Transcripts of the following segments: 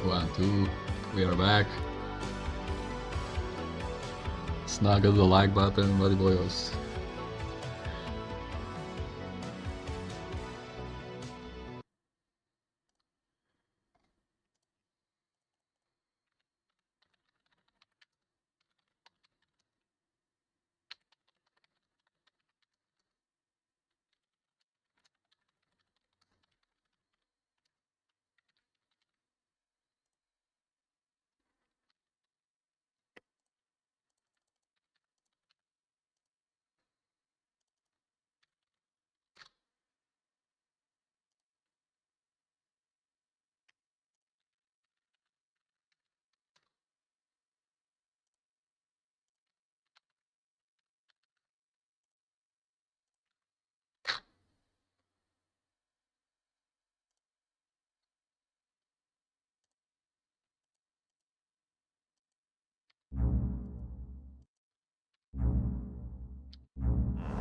1, 2, we are back. Snuggle the like button, buddy boys.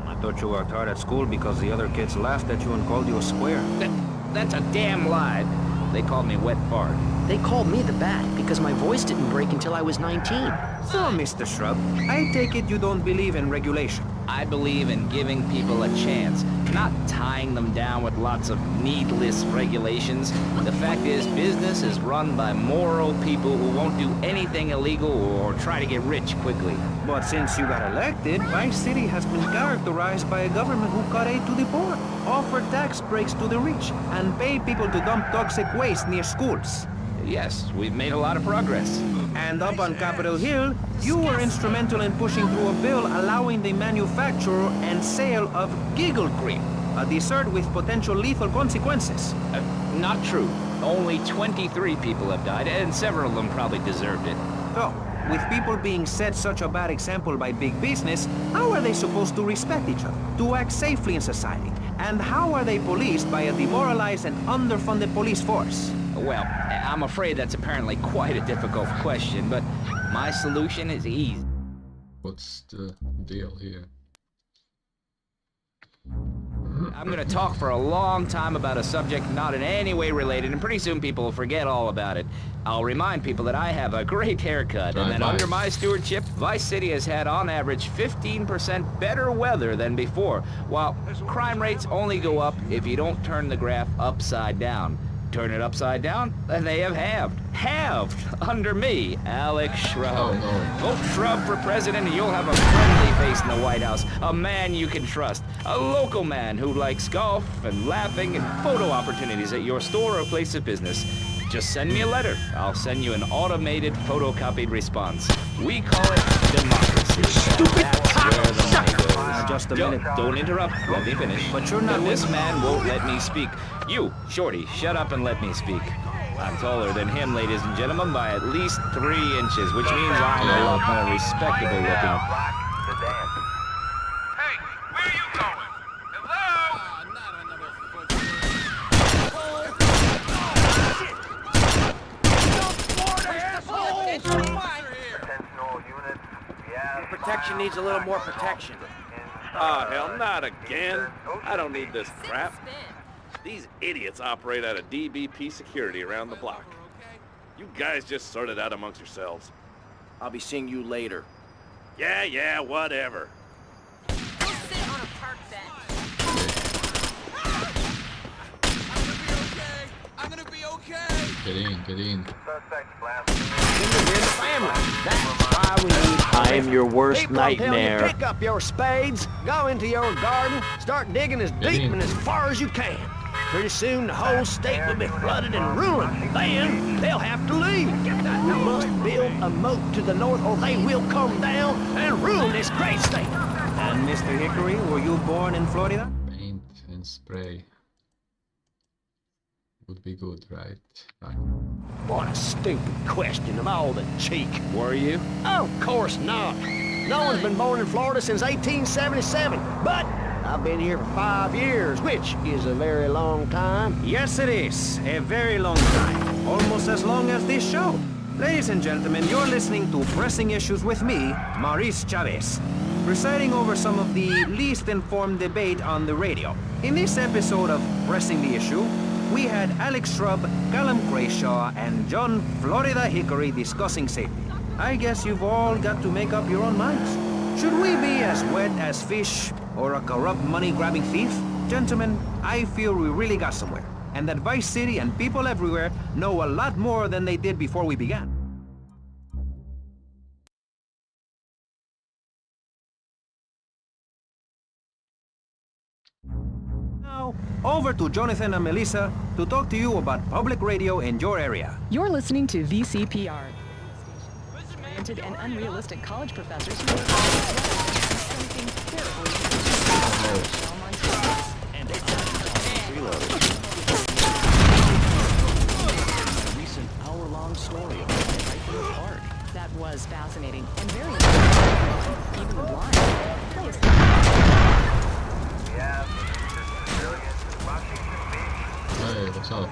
I thought you worked hard at school because the other kids laughed at you and called you a square. That's a damn lie. They called me Wet Fart. They called me the Bat because my voice didn't break until I was 19. So, Mr. Shrub, I take it you don't believe in regulation. I believe in giving people a chance, not tying them down with lots of needless regulations. The fact is, business is run by moral people who won't do anything illegal or try to get rich quickly. But since you got elected, Vice City has been characterized by a government who cut aid to the poor, offer tax breaks to the rich, and pay people to dump toxic waste near schools. Yes, we've made a lot of progress. And up on Capitol Hill, you were instrumental in pushing through a bill allowing the manufacture and sale of Giggle Cream, a dessert with potential lethal consequences. Not true. Only 23 people have died, and several of them probably deserved it. So, with people being set such a bad example by big business, how are they supposed to respect each other, to act safely in society? And how are they policed by a demoralized and underfunded police force? Well, I'm afraid that's apparently quite a difficult question, but my solution is easy. What's the deal here? I'm gonna talk for a long time about a subject not in any way related, and pretty soon people will forget all about it. I'll remind people that I have a great haircut, and that under my stewardship, Vice City has had on average 15% better weather than before, while crime rates only go up if you don't turn the graph upside down. Turn it upside down, and they have halved. Halved! Under me, Alex Shrub. Oh, no. Vote Shrub for president and you'll have a friendly face in the White House. A man you can trust. A local man who likes golf and laughing and photo opportunities at your store or place of business. Just send me a letter. I'll send you an automated photocopied response. We call it democracy. Stupid Just a minute. Don't interrupt. Let me finish. But you're not This man won't let me speak. You, Shorty, shut up and let me speak. I'm taller than him, ladies and gentlemen, by at least 3 inches, which means I'm a lot more respectable looking. Hey, where are you going? Hello? Not another Protection needs a little more protection. Oh, hell, not again. I don't need this crap. These idiots operate out of DBP security around the block. You guys just sort it out amongst yourselves. I'll be seeing you later. Yeah, whatever. Go sit on a park bench. I'm gonna be okay. Get in. I am your worst nightmare. Pick up your spades, go into your garden, start digging as deep and as far as you can. Pretty soon the whole state will be flooded and ruined. Then they'll have to leave. We must build a moat to the north or they will come down and ruin this great state. And Mr. Hickory, were you born in Florida? Paint and spray. Would be good, right? What a stupid question of all the cheek. Were you? Of course not. No one's been born in Florida since 1877, but I've been here for 5 years, which is a very long time. Yes, it is. A very long time. Almost as long as this show. Ladies and gentlemen, you're listening to Pressing Issues with me, Maurice Chavez, presiding over some of the least informed debate on the radio. In this episode of Pressing the Issue, we had Alex Shrub, Callum Grayshaw, and John Florida Hickory discussing safety. I guess you've all got to make up your own minds. Should we be as wet as fish or a corrupt money-grabbing thief? Gentlemen, I feel we really got somewhere, and that Vice City and people everywhere know a lot more than they did before we began. Now, over to Jonathan and Melissa to talk to you about public radio in your area. You're listening to VCPR, oriented and unrealistic college professors who are something terribly and a recent hour-long story about the Rifle Park. That was fascinating and very interesting. Even the blind. Play us Hey, what's up?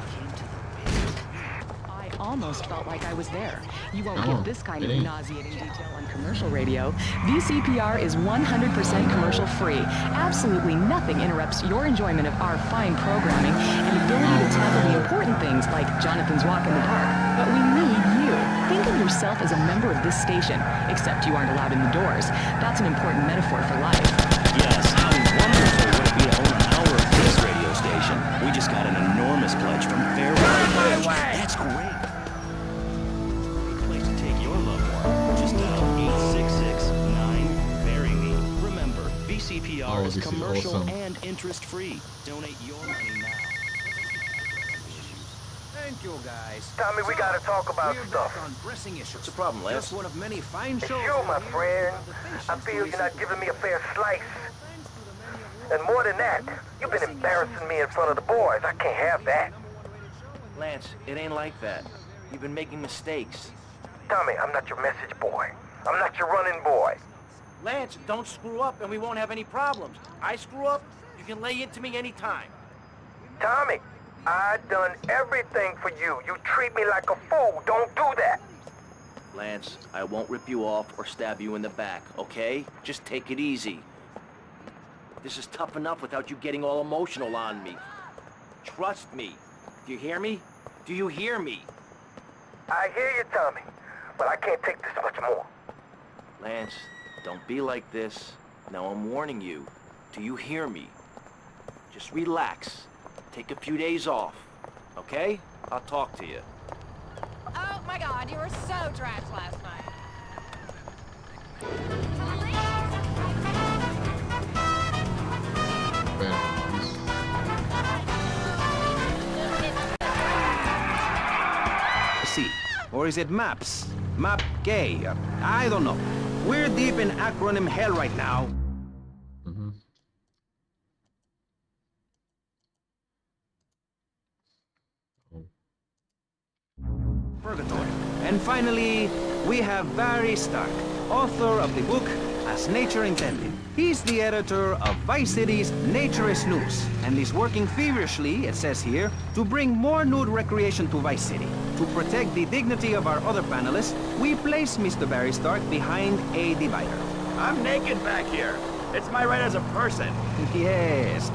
I almost felt like I was there. You won't get this kind of nauseating detail on commercial radio. VCPR is 100% commercial free. Absolutely nothing interrupts your enjoyment of our fine programming and ability to tackle the important things like Jonathan's walk in the park. But we need you. Think of yourself as a member of this station, except you aren't allowed in the doors. That's an important metaphor for life. Yes, how wonderful would it be to own an hour of this radio station? We just got an enormous pledge from Fairway. That's great. Place to take your loved one. Just dial 866-9-BURY-ME. Remember, VCPR is commercial and interest-free. Donate your money now. Thank you, guys. Tommy, we gotta talk about stuff. On pressing issues. What's the problem, Lance? Just one of many fine It's shows. you, my friend. I feel you're not giving me a fair slice. And more than that, you've been embarrassing me in front of the boys. I can't have that. Lance, it ain't like that. You've been making mistakes. Tommy, I'm not your message boy. I'm not your running boy. Lance, don't screw up and we won't have any problems. I screw up, you can lay into me anytime. Tommy, I done everything for you. You treat me like a fool. Don't do that. Lance, I won't rip you off or stab you in the back, okay? Just take it easy. This is tough enough without you getting all emotional on me. Trust me. Do you hear me? Do you hear me? I hear you, Tommy, but I can't take this much more. Lance, don't be like this. Now I'm warning you. Do you hear me? Just relax. Take a few days off, okay? I'll talk to you. Oh my god, you were so trashed last night. See, or is it MAPS? Map gay? I don't know. We're deep in acronym hell right now. Purgatory. And finally, we have Barry Stark, author of the book As Nature Intended. He's the editor of Vice City's Nature is News, and is working feverishly, it says here, to bring more nude recreation to Vice City. To protect the dignity of our other panelists, we place Mr. Barry Stark behind a divider. I'm naked back here. It's my right as a person. Yes.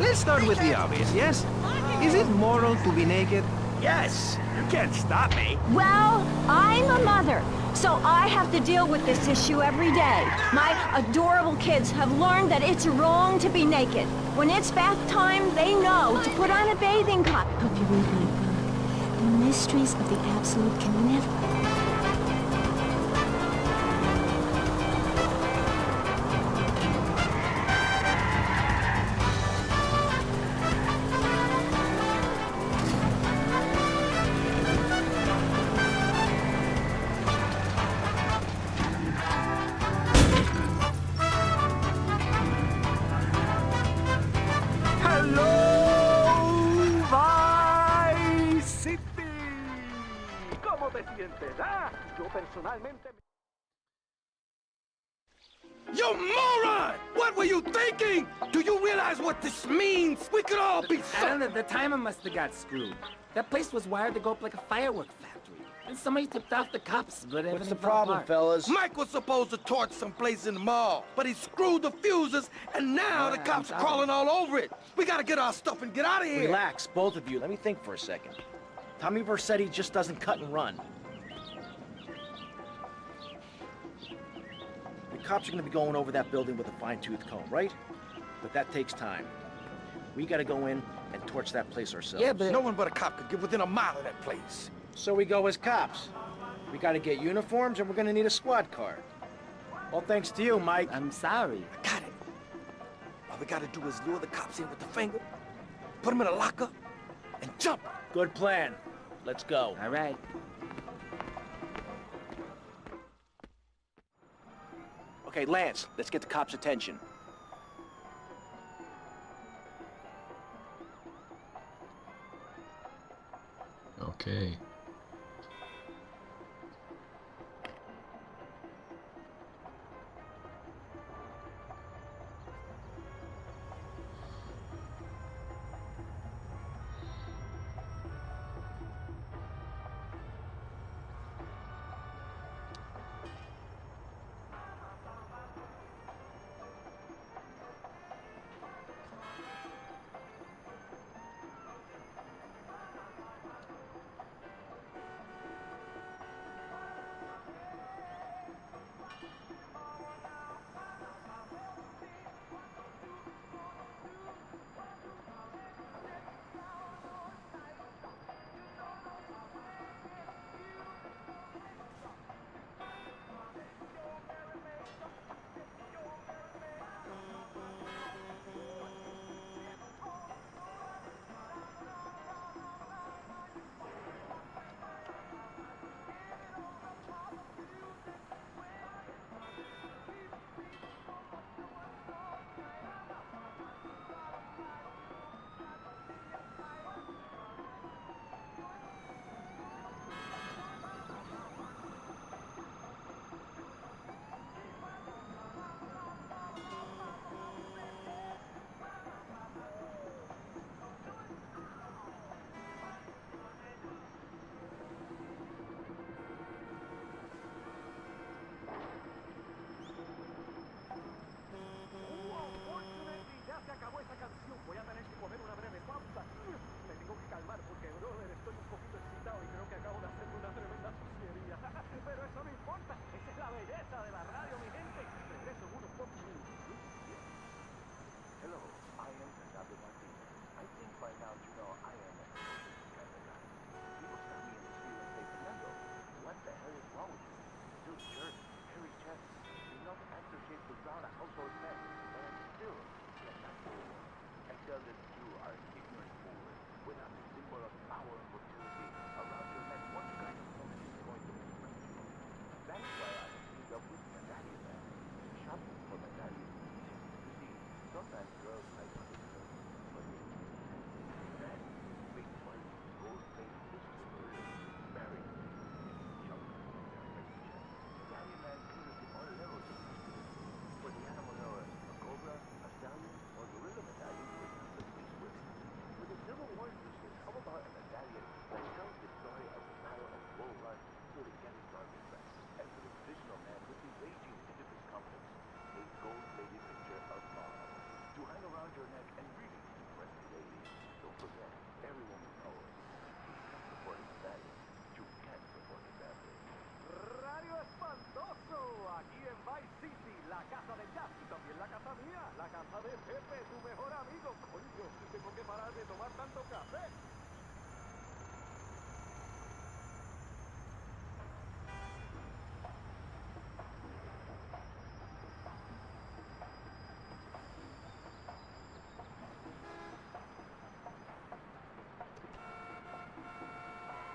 Let's start with the obvious, yes? Is it moral to be naked? Yes, you can't stop me. Well, I'm a mother, so I have to deal with this issue every day. My adorable kids have learned that it's wrong to be naked. When it's bath time, they know to put on a bathing costume. Hope you read my book. The mysteries of the absolute can never... You moron! What were you thinking? Do you realize what this means? We could all be I don't know, the timer must have got screwed. That place was wired to go up like a firework factory. And somebody tipped off the cops, but What's the problem, fellas? Mike was supposed to torch someplace in the mall, but he screwed the fuses, and now the cops are crawling all over it. We gotta get our stuff and get out of here. Relax, both of you. Let me think for a second. Tommy Vercetti just doesn't cut and run. The cops are gonna be going over that building with a fine-tooth comb, right? But that takes time. We gotta go in and torch that place ourselves. Yeah, but no one but a cop could get within a mile of that place. So we go as cops. We gotta get uniforms, and we're gonna need a squad car. All thanks to you, Mike. I'm sorry. I got it. All we gotta do is lure the cops in with the finger, put them in a locker, and jump. Good plan. Let's go. All right. Okay, Lance, let's get the cops' attention. Okay.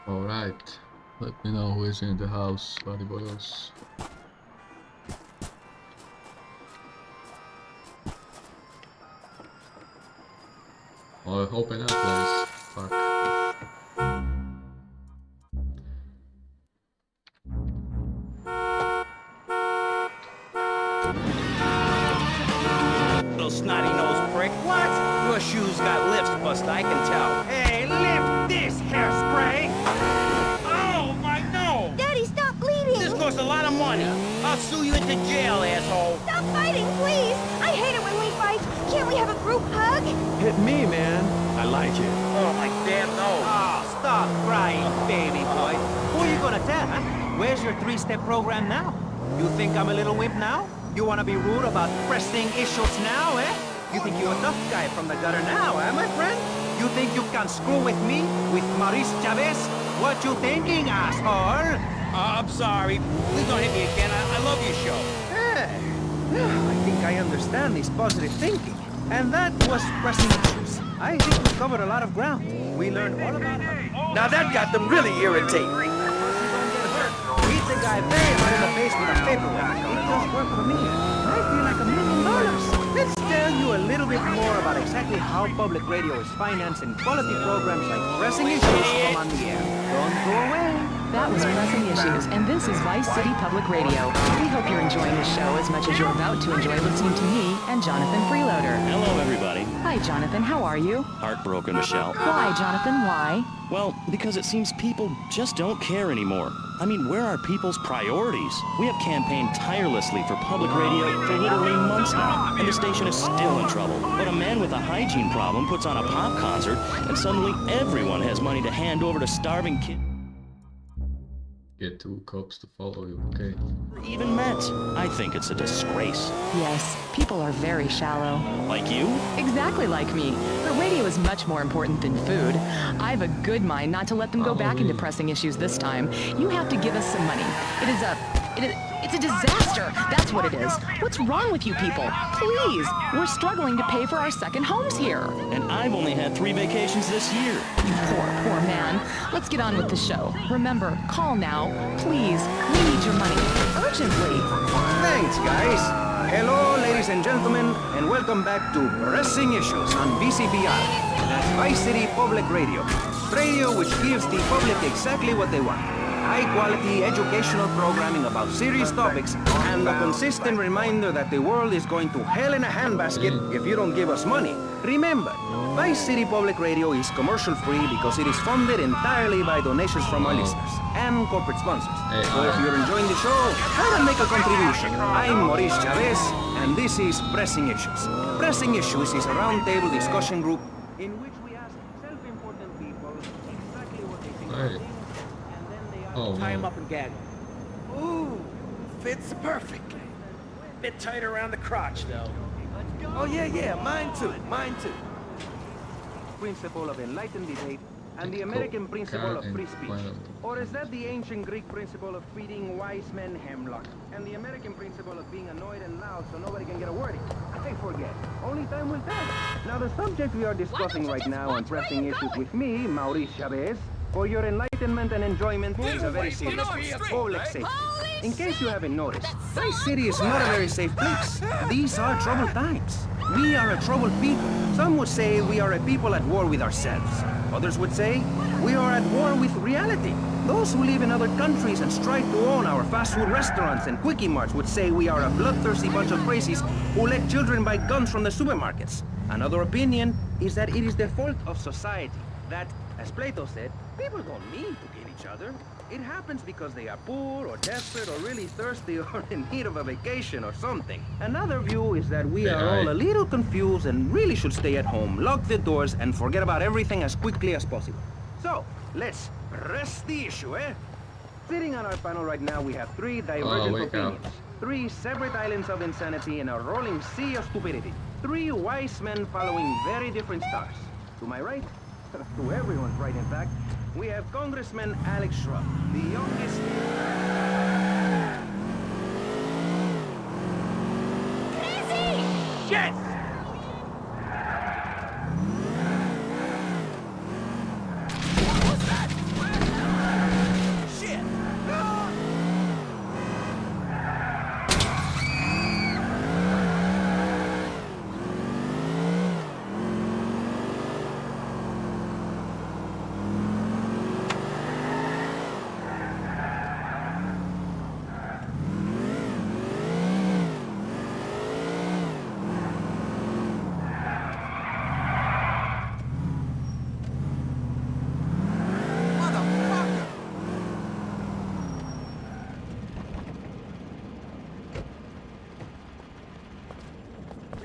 Alright, let me know who is in the house, buddy boys. Oh, open that place. Fuck. Little snotty-nosed prick. What? Your shoes got lips, Buster, I can tell. Hey, lift this hairspray! Oh, my nose! of money. I'll sue you into jail, asshole. Stop fighting, please! I hate it when we fight. Can't we have a group hug? Hit me, man. I like it. Oh, my damn nose. Oh, stop crying, baby boy. Who are you gonna tell, huh? Where's your three-step program now? You think I'm a little wimp now? You wanna be rude about pressing issues now, eh? You think you're a tough guy from the gutter now, eh, my friend? You think you can screw with me? With Maurice Chavez? What you thinking, asshole? I'm sorry. Please don't hit me again. I love your show. I think I understand this positive thinking. And that was pressing issues. I think we covered a lot of ground. We learned all about how... Now that got them really irritated. Beat the guy very hard in the face with a paperweight. It just worked for me. I feel like $1 million. Let's tell you a little bit more about exactly how public radio is financed and quality programs like Pressing Issues come on the air. Don't go away. That was Pressing Issues, and this is Vice City Public Radio. We hope you're enjoying the show as much as you're about to enjoy listening to me and Jonathan Freeloader. Hello, everybody. Hi, Jonathan. How are you? Heartbroken, Michelle. Why, Jonathan? Why? Well, because it seems people just don't care anymore. I mean, where are people's priorities? We have campaigned tirelessly for public radio for literally months now, and the station is still in trouble. But a man with a hygiene problem puts on a pop concert, and suddenly everyone has money to hand over to starving kids. Get 2 cops to follow you, okay. Even met. I think it's a disgrace. Yes, people are very shallow. Like you? Exactly like me. But radio is much more important than food. I have a good mind not to let them go back into Pressing Issues this time. You have to give us some money. It's a disaster. That's what it is. What's wrong with you people? Please, we're struggling to pay for our second homes here. And I've only had 3 vacations this year. You poor man. Let's get on with the show. Remember, call now. Please, we need your money. Urgently. Thanks, guys. Hello, ladies and gentlemen, and welcome back to Pressing Issues on VCPR. That's Vice City Public Radio. Radio which gives the public exactly what they want. High-quality educational programming about serious topics and a consistent reminder that the world is going to hell in a handbasket if you don't give us money. Remember, Vice City Public Radio is commercial-free because it is funded entirely by donations from our listeners and corporate sponsors. So if you're enjoying the show, try to make a contribution. I'm Maurice Chavez, and this is Pressing Issues. Pressing Issues is a roundtable discussion group in which we ask self-important people exactly what they think. Tie him up and gag him. Ooh, fits perfectly. Bit tight around the crotch, though. Oh, yeah, mine too. Principle of enlightened debate and the American principle of free speech. Or is that the ancient Greek principle of feeding wise men hemlock? And the American principle of being annoyed and loud so nobody can get a word in? I forget. Only time will tell. Now, the subject we are discussing right now on Pressing Issues with me, Maurice Chavez, for your enlightenment and enjoyment is a very serious public safety. In case you haven't noticed, Vice City is not a very safe place. These are troubled times. We are a troubled people. Some would say we are a people at war with ourselves. Others would say we are at war with reality. Those who live in other countries and strive to own our fast food restaurants and quickie marts would say we are a bloodthirsty bunch of crazies who let children buy guns from the supermarkets. Another opinion is that it is the fault of society. That, as Plato said, people don't mean to kill each other. It happens because they are poor or desperate or really thirsty or in need of a vacation or something. Another view is that we are all a little confused and really should stay at home, lock the doors, and forget about everything as quickly as possible. So, let's press the issue, eh? Sitting on our panel right now, we have 3 divergent opinions. 3 separate islands of insanity in a rolling sea of stupidity. 3 wise men following very different stars. To my right, to everyone's right, in fact, we have Congressman Alex Shrub, the youngest... Crazy! Shit!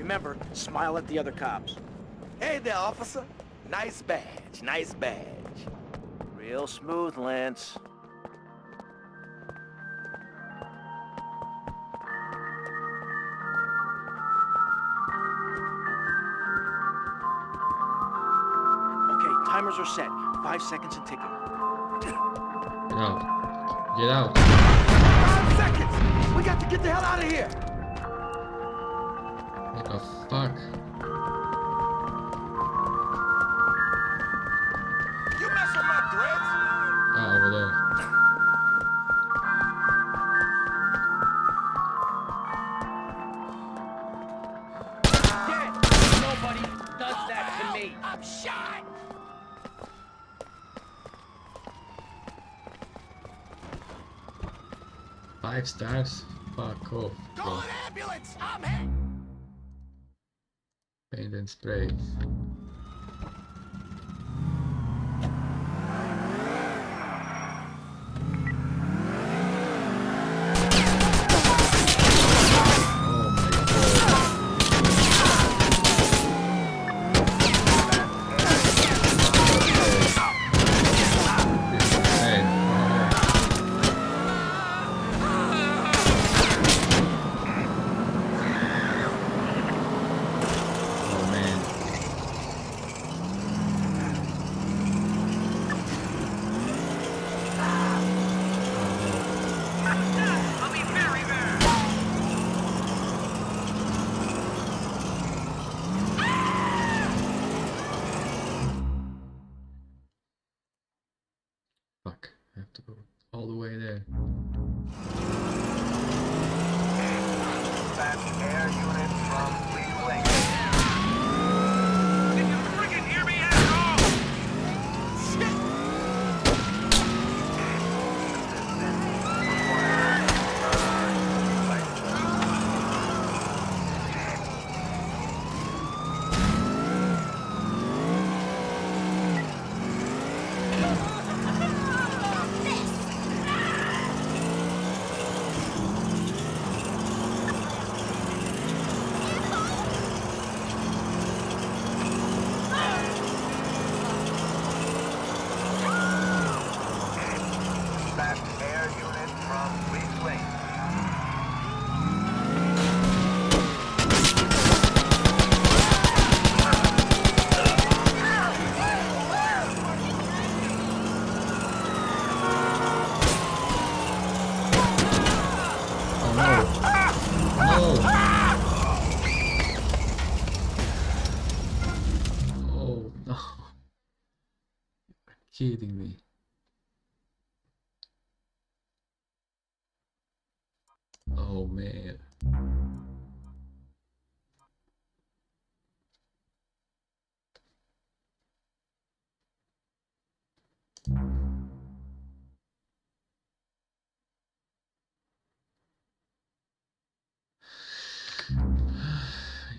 Remember, smile at the other cops. Hey there, officer. Nice badge, nice badge. Real smooth, Lance. Okay, timers are set. 5 seconds and ticking. Get out. Get out. 5 seconds! We got to get the hell out of here! What the fuck? You mess with my threads! Oh, over there. Nobody does that to me. I'm shot! Five stars? Fuck off. Call an ambulance! I'm hit! Paint and spray. Fuck, I have to go all the way there. That's air unit from Fleet Link. Did you friggin' hear me, asshole? That's air unit from Fleet Link. Oh no. You're kidding me. Oh man.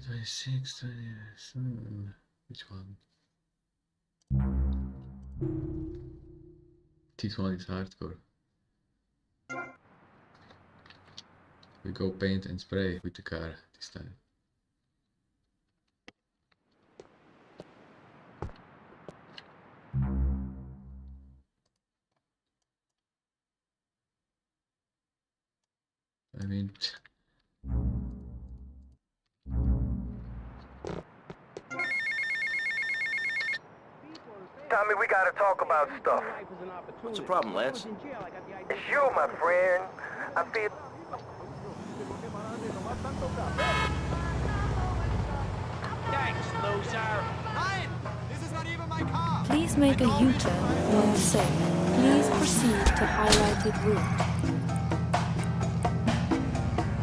Twenty-six, 27. Which one? This one is hardcore. We go paint and spray with the car this time. I mean, Tommy, we gotta talk about stuff. What's the problem, Lance? It's you, my friend. I feel... Thanks, loser. Ryan! This is not even my car! Please make a U-turn when safe. Please proceed to highlighted route.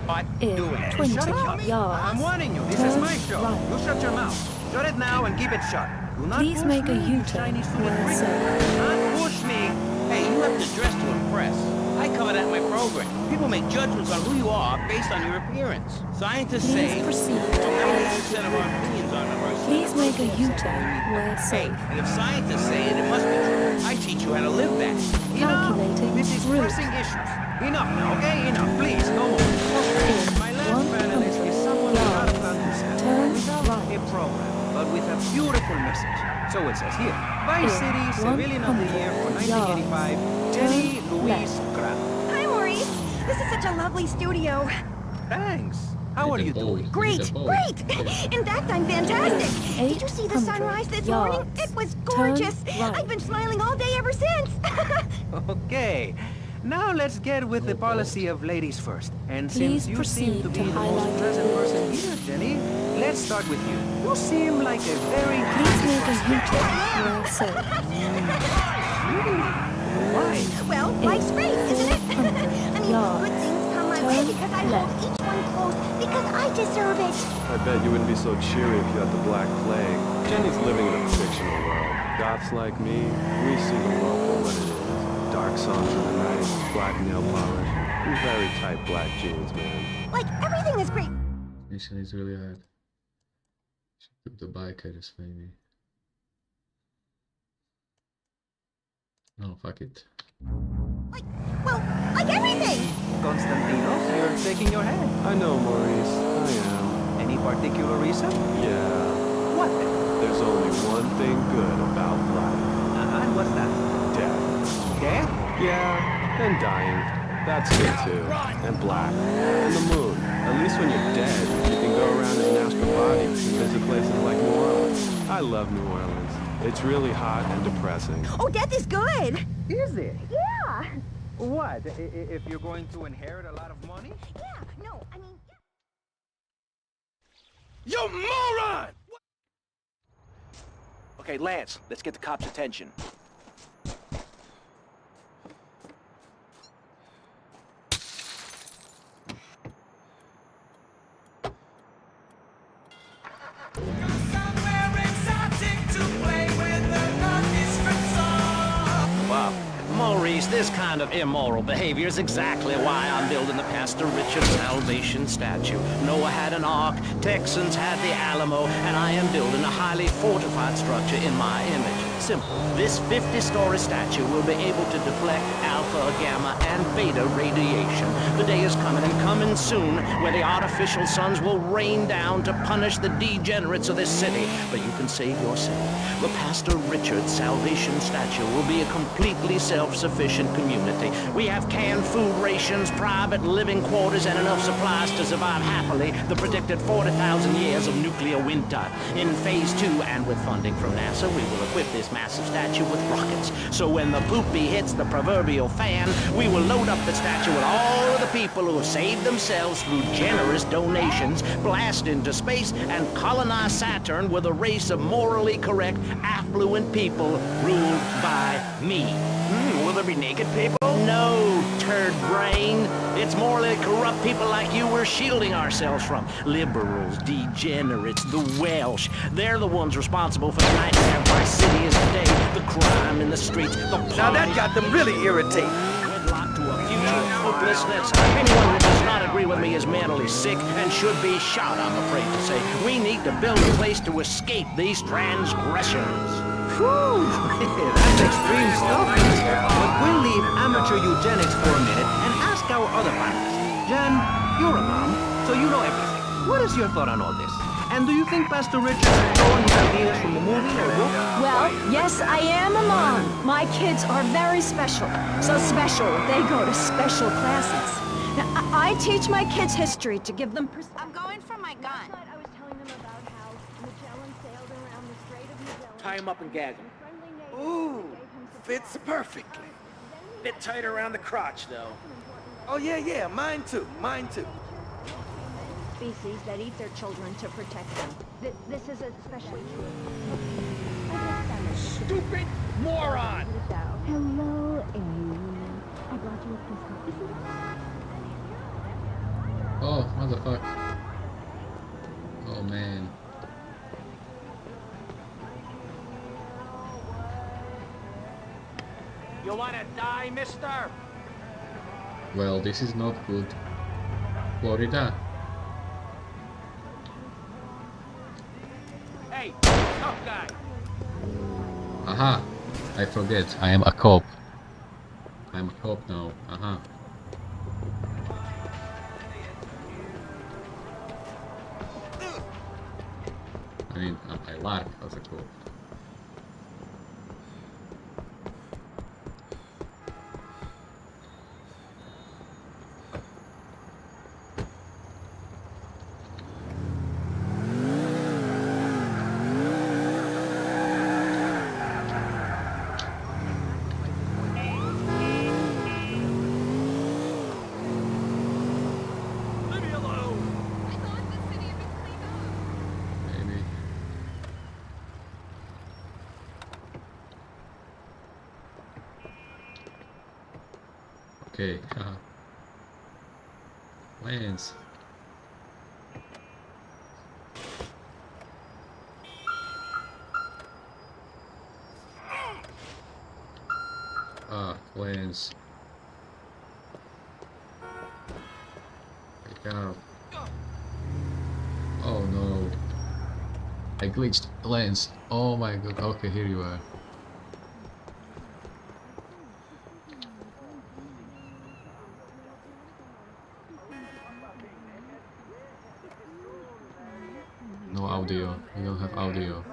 What? In Do it. 20 Shut up! yards. I'm warning you, this is my show. Right. You shut your mouth. Shut it now and keep it shut. Do not Please push make a me, you U-turn shiny stupid when prick. safe. Do not push me. Hey, you have to dress to impress. I cover that in my program. People make judgments on who you are based on your appearance. Scientists Please say proceed to 90% highlighted of our route. opinions are numbers. Please make a U-turn where Hey, safe. and if scientists say it, it must be true. I teach you how to live that. Calculating This is route. pressing issues. Enough now, okay? Enough. Please, no more. In My last 100 panelist is someone without a plan to sell. Turn program, but with a beautiful message. So it says here, Vice City Civilian of the Year for 1985, Jenny Louise Grant. Hi, Maurice. This is such a lovely studio. Thanks. How are you doing? Great, great. In fact, I'm fantastic. Did you see the sunrise this morning? It was gorgeous. I've been smiling all day ever since. Okay. Now let's get with the policy of ladies first. And since you seem to be the most pleasant person here, Jenny, let's start with you. You seem like a very happy person. Why? Well, life's great, isn't it? I mean, good things come my way because I hold each one close because I deserve it. I bet you wouldn't be so cheery if you had the Black Plague. Jenny's living in a fictional world. Goths like me, we see the world for what it is. Dark songs in the night, black nail polish, and very tight black jeans, man. Like, everything is great. Mission is really hard. Should put the bikers maybe. No, fuck it. Like everything. Constantino, you're shaking your head. I know, Maurice. I am. Any particular reason? Yeah. What then? There's only one thing good about life. And what's that? Death. Death? Yeah, and dying. That's good too. And black. And the moon. At least when you're dead, you can go around as an astral body and visit places like New Orleans. I love New Orleans. It's really hot and depressing. Oh, death is good. Is it? Yeah. What? If you're going to inherit a lot of money? Yeah, no, I mean... You moron! Okay, Lance, let's get the cops' attention. Maurice, this kind of immoral behavior is exactly why I'm building the Pastor Richard Salvation statue. Noah had an ark, Texans had the Alamo, and I am building a highly fortified structure in my image. Simple. This 50-story statue will be able to deflect alpha, gamma, and beta radiation. The day is coming, and coming soon, where the artificial suns will rain down to punish the degenerates of this city. But you can save yourself. The Pastor Richard Salvation statue will be a completely self-sufficient community. We have canned food rations, private living quarters, and enough supplies to survive happily the predicted 40,000 years of nuclear winter. In Phase 2, and with funding from NASA, we will equip this massive statue with rockets. So when the poopy hits the proverbial fan, we will load up the statue with all of the people who have saved themselves through generous donations, blast into space, and colonize Saturn with a race of morally correct, affluent people ruled by me. Will there be naked people? No, turd brain. It's morally corrupt people like you we're shielding ourselves from. Liberals, degenerates, the Welsh. They're the ones responsible for the nightmare Vice City is today. The crime in the streets, the parties. Now that got them really irritated. Wedlocked to a future of hopelessness. Anyone who does not agree with me is mentally sick and should be shot, I'm afraid to say. We need to build a place to escape these transgressions. Whew, that's extreme stuff. But we'll leave amateur eugenics for a minute and ask our other panelists. Jen, you're a mom, so you know everything. What is your thought on all this? And do you think Pastor Richard is throwing his ideas from a movie or book? Well, yes, I am a mom. My kids are very special. So special, they go to special classes. Now, I teach my kids history to give them I'm going for my gun. I was telling them about how Magellan sailed around the Strait of Magellan. Tie him up and gag him. Ooh, fits perfectly. Bit tight around the crotch, though. Oh, yeah, mine too. Species that eat their children to protect them. This is especially true. Stupid moron! Hello, alien. I brought you a present. Oh, what the fuck? Oh man. You wanna die, mister? Well, this is not good. Florida. Hey, tough guy. Aha! I forget, I am a cop. I'm a cop now. Aha. I mean, I like as a cop. Okay, Lance. Lance. Wake up. Oh no. I glitched. Lance. Oh my god. Okay, here you are. No audio. We don't have audio.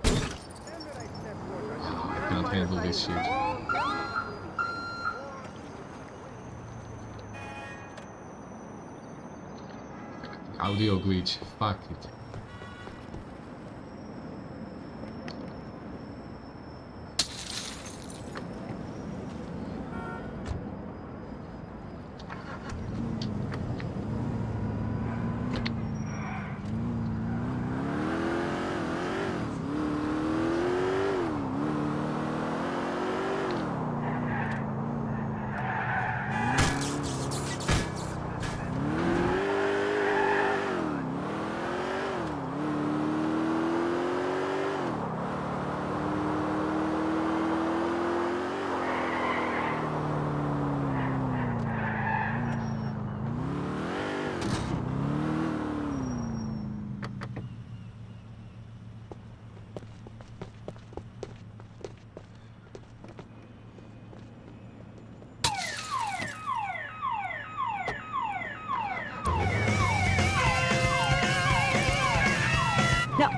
I cannot handle this shit. Audio glitch. Fuck it.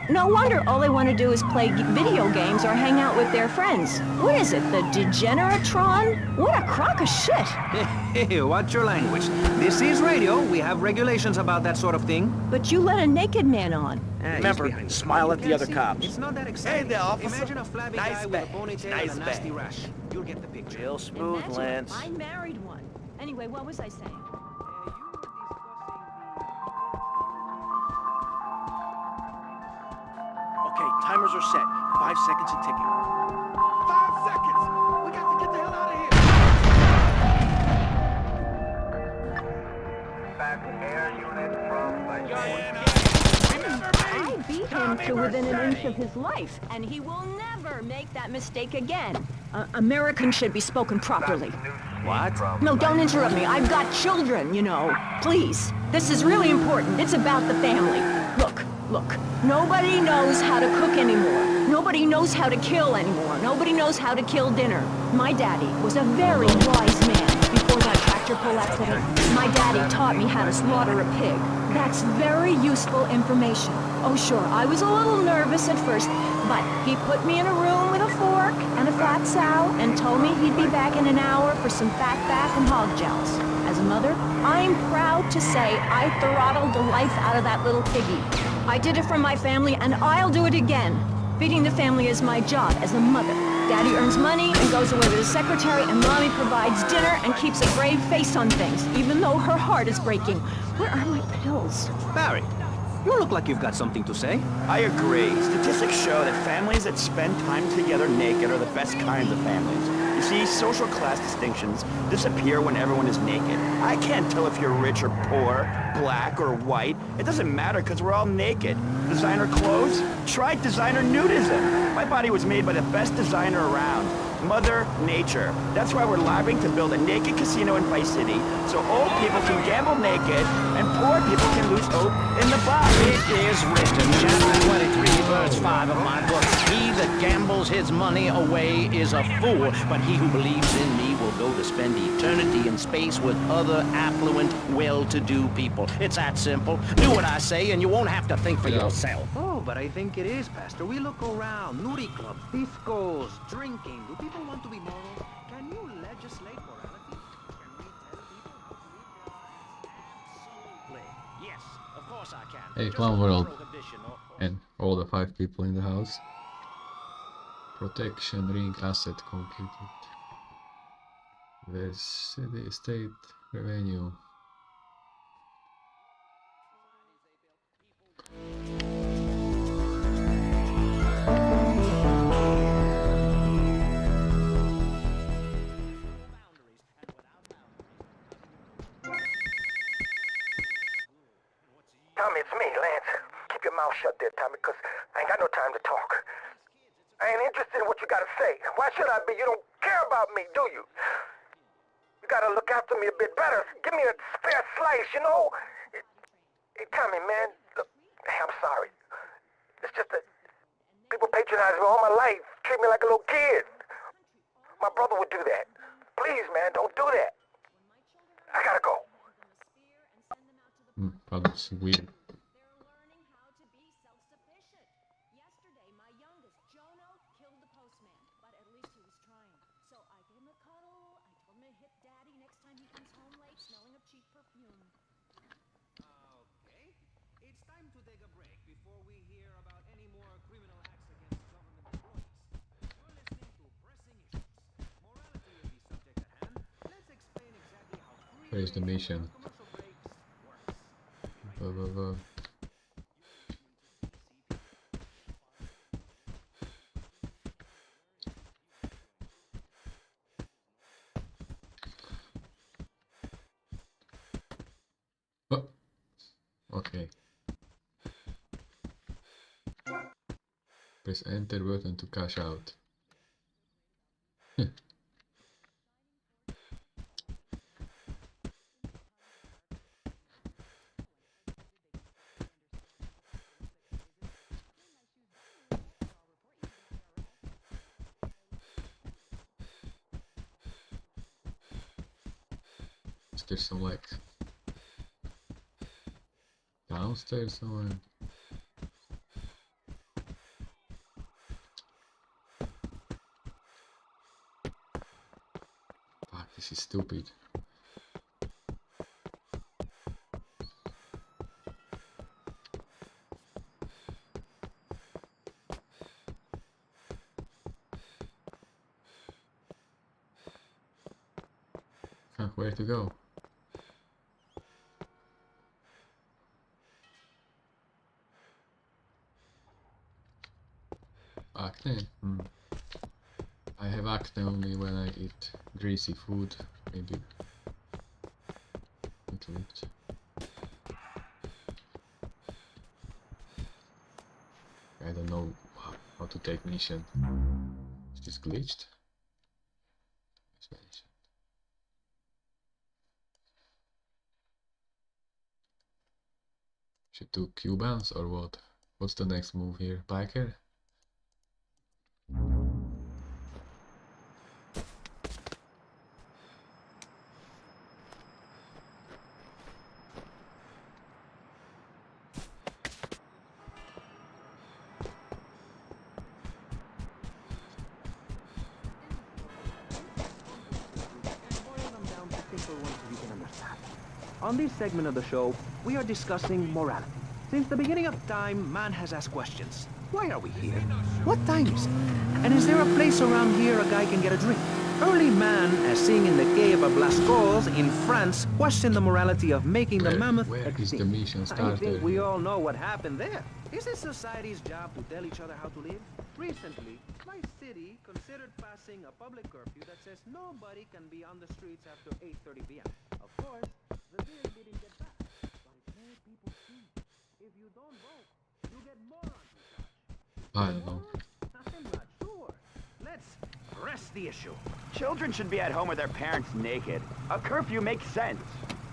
No wonder all they want to do is play video games or hang out with their friends. What is it, the Degeneratron? What a crock of shit! Hey, watch your language. This is radio. We have regulations about that sort of thing. But you let a naked man on. Remember, smile at the other cops. It's not that exciting. Hey there, officer. Imagine a flabby Nice guy bag. with a ponytail Nice and a nasty bag. rash. You'll get the picture. Real smooth, Imagine Lance. I married one. Anyway, what was I saying? Okay, timers are set. 5 seconds a ticket. 5 seconds! We got to get the hell out of here! Back air unit from I beat him to within an inch of his life, and he will never make that mistake again. Americans should be spoken properly. What? No, don't interrupt me. I've got children, you know. Please. This is really important. It's about the family. Look. Nobody knows how to cook anymore. Nobody knows how to kill anymore. Nobody knows how to kill dinner. My daddy was a very wise man before that tractor pull accident. My daddy taught me how to slaughter a pig. That's very useful information. Oh, sure, I was a little nervous at first, but he put me in a room with a fork and a fat sow and told me he'd be back in an hour for some fat bath and hog gels. As a mother, I'm proud to say I throttled the life out of that little piggy. I did it for my family, and I'll do it again. Feeding the family is my job as a mother. Daddy earns money and goes away with his secretary, and Mommy provides dinner and keeps a brave face on things, even though her heart is breaking. Where are my pills? Barry, you look like you've got something to say. I agree. Statistics show that families that spend time together naked are the best kinds of families. You see, social class distinctions disappear when everyone is naked. I can't tell if you're rich or poor, black or white. It doesn't matter because we're all naked. Designer clothes? Try designer nudism. My body was made by the best designer around. Mother Nature. That's why we're lobbying to build a naked casino in Vice City so old people can gamble naked and poor people can lose hope in the box. It is written, chapter 23, verse 5 of my book. He that gambles his money away is a fool, but he He who believes in me will go to spend eternity in space with other affluent, well-to-do people. It's that simple. Do what I say and you won't have to think for yourself. Oh, but I think it is, Pastor. We look around. Nudie clubs, discos, drinking. Do people want to be moral? Can you legislate morality? Can we tell people how to live their lives? Absolutely. Yes, of course I can. Hey, Just Clown a World. prohibition or- And all the 5 people in the house. Protection ring asset completed. Where's city state revenue? Tommy, it's me, Lance. Keep your mouth shut there, Tommy, because I ain't got no time to talk. I ain't interested in what you gotta say. Why should I be? You don't care about me, do you? You gotta look after me a bit better. Give me a spare slice, you know? Hey, Tommy, man, look, hey, I'm sorry. It's just that people patronize me all my life, treat me like a little kid. My brother would do that. Please, man, don't do that. I gotta go. That's weird. It's time to take a break before we hear about any more criminal acts against government employees. You're listening to Pressing Issues. Morality is the subject at hand. Let's explain exactly how free Where's the mission? commercial breaks works. Oh. Okay. Press enter button to cash out. Is there some like downstairs somewhere? Fuck, this is stupid. Where to go? Acne? I have acne only when I eat greasy food, maybe. Little bit. I don't know how to take mission. Is this glitched? Should do Cubans or what? What's the next move here? Biker? On this segment of the show, we are discussing morality. Since the beginning of time, man has asked questions. Why are we here? What time is it? And is there a place around here a guy can get a drink? Early man, as seen in the cave of Lascaux in France, questioned the morality of making the mammoth extinct. The mission I think we all know what happened there. Is it society's job to tell each other how to live? Recently, my city considered passing a public curfew that says nobody can be on the streets after 8:30 p.m. Of course, the bill didn't get passed, but it made people think if you don't vote, you get morons in charge. I don't know. I'm not sure. Let's press the issue. Children should be at home with their parents naked. A curfew makes sense.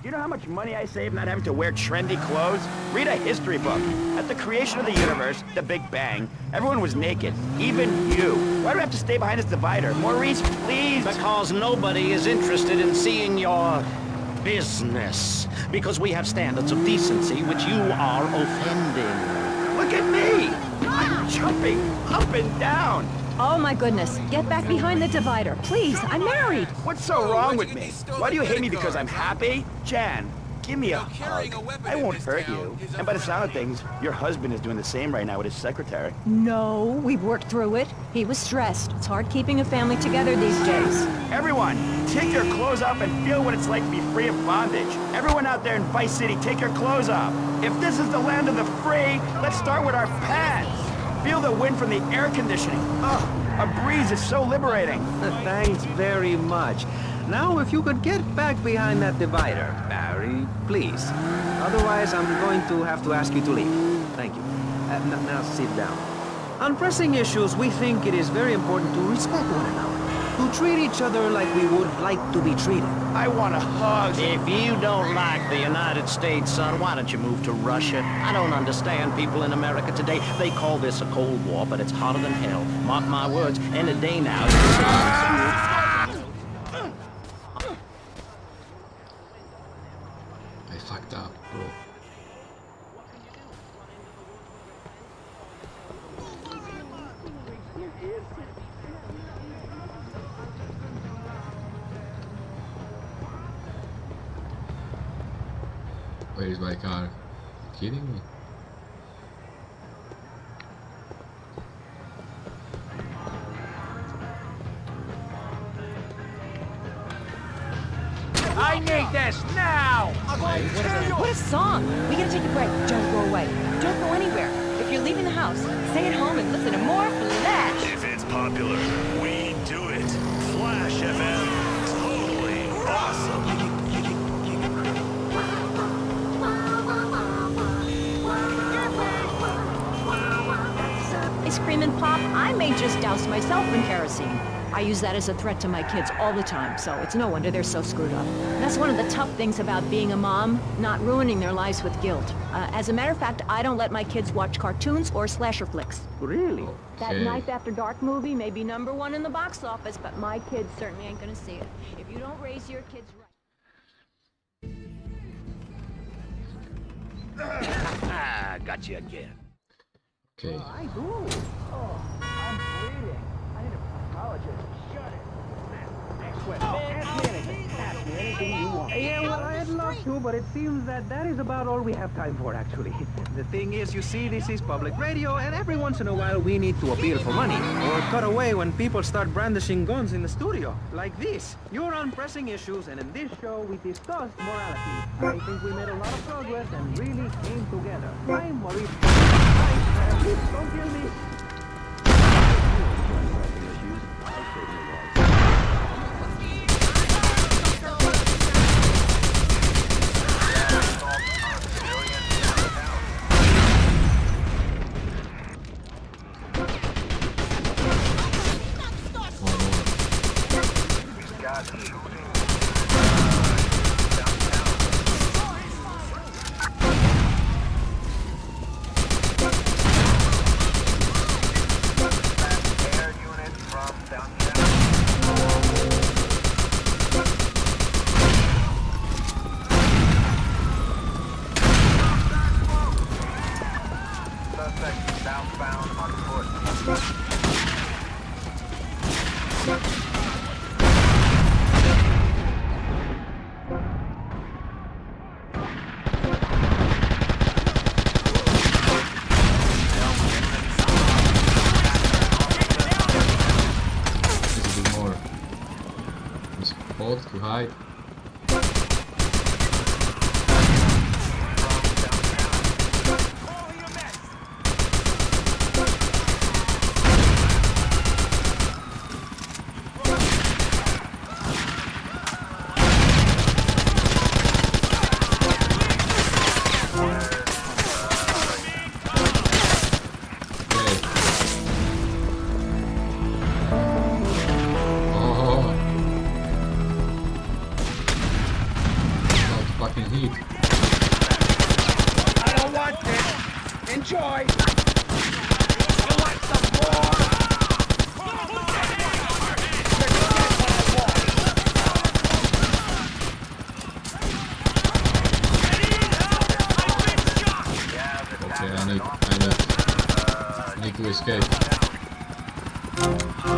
Do you know how much money I save not having to wear trendy clothes? Read a history book. At the creation of the universe, the Big Bang, everyone was naked. Even you. Why do I have to stay behind this divider? Maurice, please! Because nobody is interested in seeing your business. Because we have standards of decency which you are offending. Look at me! I'm jumping up and down. Oh my goodness, get back behind the divider. Please, I'm married. What's so wrong with me? Why do you hate me because I'm happy? Jan, give me a hug. I won't hurt you. And by the sound of things, your husband is doing the same right now with his secretary. No, we've worked through it. He was stressed. It's hard keeping a family together these days. Everyone, take your clothes off and feel what it's like to be free of bondage. Everyone out there in Vice City, take your clothes off. If this is the land of the free, let's start with our pants. Feel the wind from the air conditioning. Oh, a breeze is so liberating. Thanks very much. Now, if you could get back behind that divider, Barry, please. Otherwise, I'm going to have to ask you to leave. Thank you. Now sit down. On pressing issues, we think it is very important to respect one another, to treat each other like we would like to be treated. I want a hug. If you don't like the United States, son, why don't you move to Russia? I don't understand people in America today. They call this a Cold War, but it's hotter than hell. Mark my words, any day now. I fucked up, bro. Where is my car? Are you kidding me? I need this now! What a song! We gotta take a break. Don't go away. Don't go anywhere. If you're leaving the house, stay at home and listen to more Flash. If it's popular, we do it. Flash FM. Totally awesome. Ice cream and pop, I may just douse myself in kerosene. I use that as a threat to my kids all the time, so it's no wonder they're so screwed up. That's one of the tough things about being a mom, not ruining their lives with guilt. As a matter of fact, I don't let my kids watch cartoons or slasher flicks. Really? That Knife After Dark movie may be #1 in the box office, but my kids certainly ain't gonna see it. If you don't raise your kids Ah, got you again. Okay. I do. Oh, I'm bleeding. I need a pathologist. Shut it. Next question. Ask me anything. Ask me anything you want. Yeah, well, I'd love to, but it seems that is about all we have time for, actually. The thing is, you see, this is public radio, and every once in a while we need to appeal for money, or cut away when people start brandishing guns in the studio, like this. You're on pressing issues, and in this show we discussed morality. I think we made a lot of progress and really came together. I'm Maurice. Don't kill me. To hide. Blame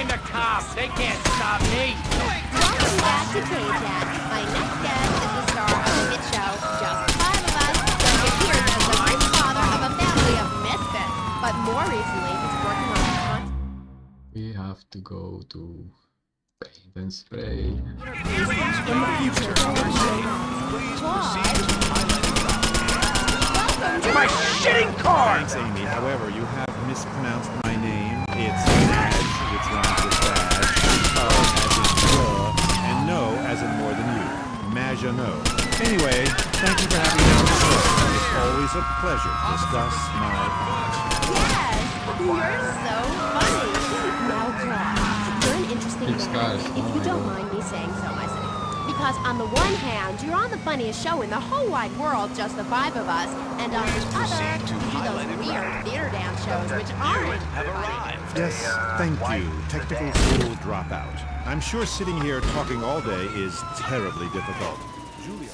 the cops. They can't stop me. Welcome back to K-Chat. My next guest is the star of the hit show, Just the Five of Us. He appears as the rich father of a family of misfits. But more recently, he's working on a We have to go to paint and spray. My shitting car! Thanks, Amy. However, you have mispronounced my name. It's Madge, which rhymes with badge, as in duh, and no as in more than you. Maginot. Anyway, thank you for having me on the show. It's always a pleasure to discuss my art. Yes, you're so funny. Now, Claude, you're an interesting man, if you don't mind me saying so myself. Because on the one hand, you're on the funniest show in the whole wide world, Just the Five of Us, and on the other, you do those weird theater dance shows which aren't funny. Yes, thank you. Technical tool dropout. I'm sure sitting here talking all day is terribly difficult. Julia.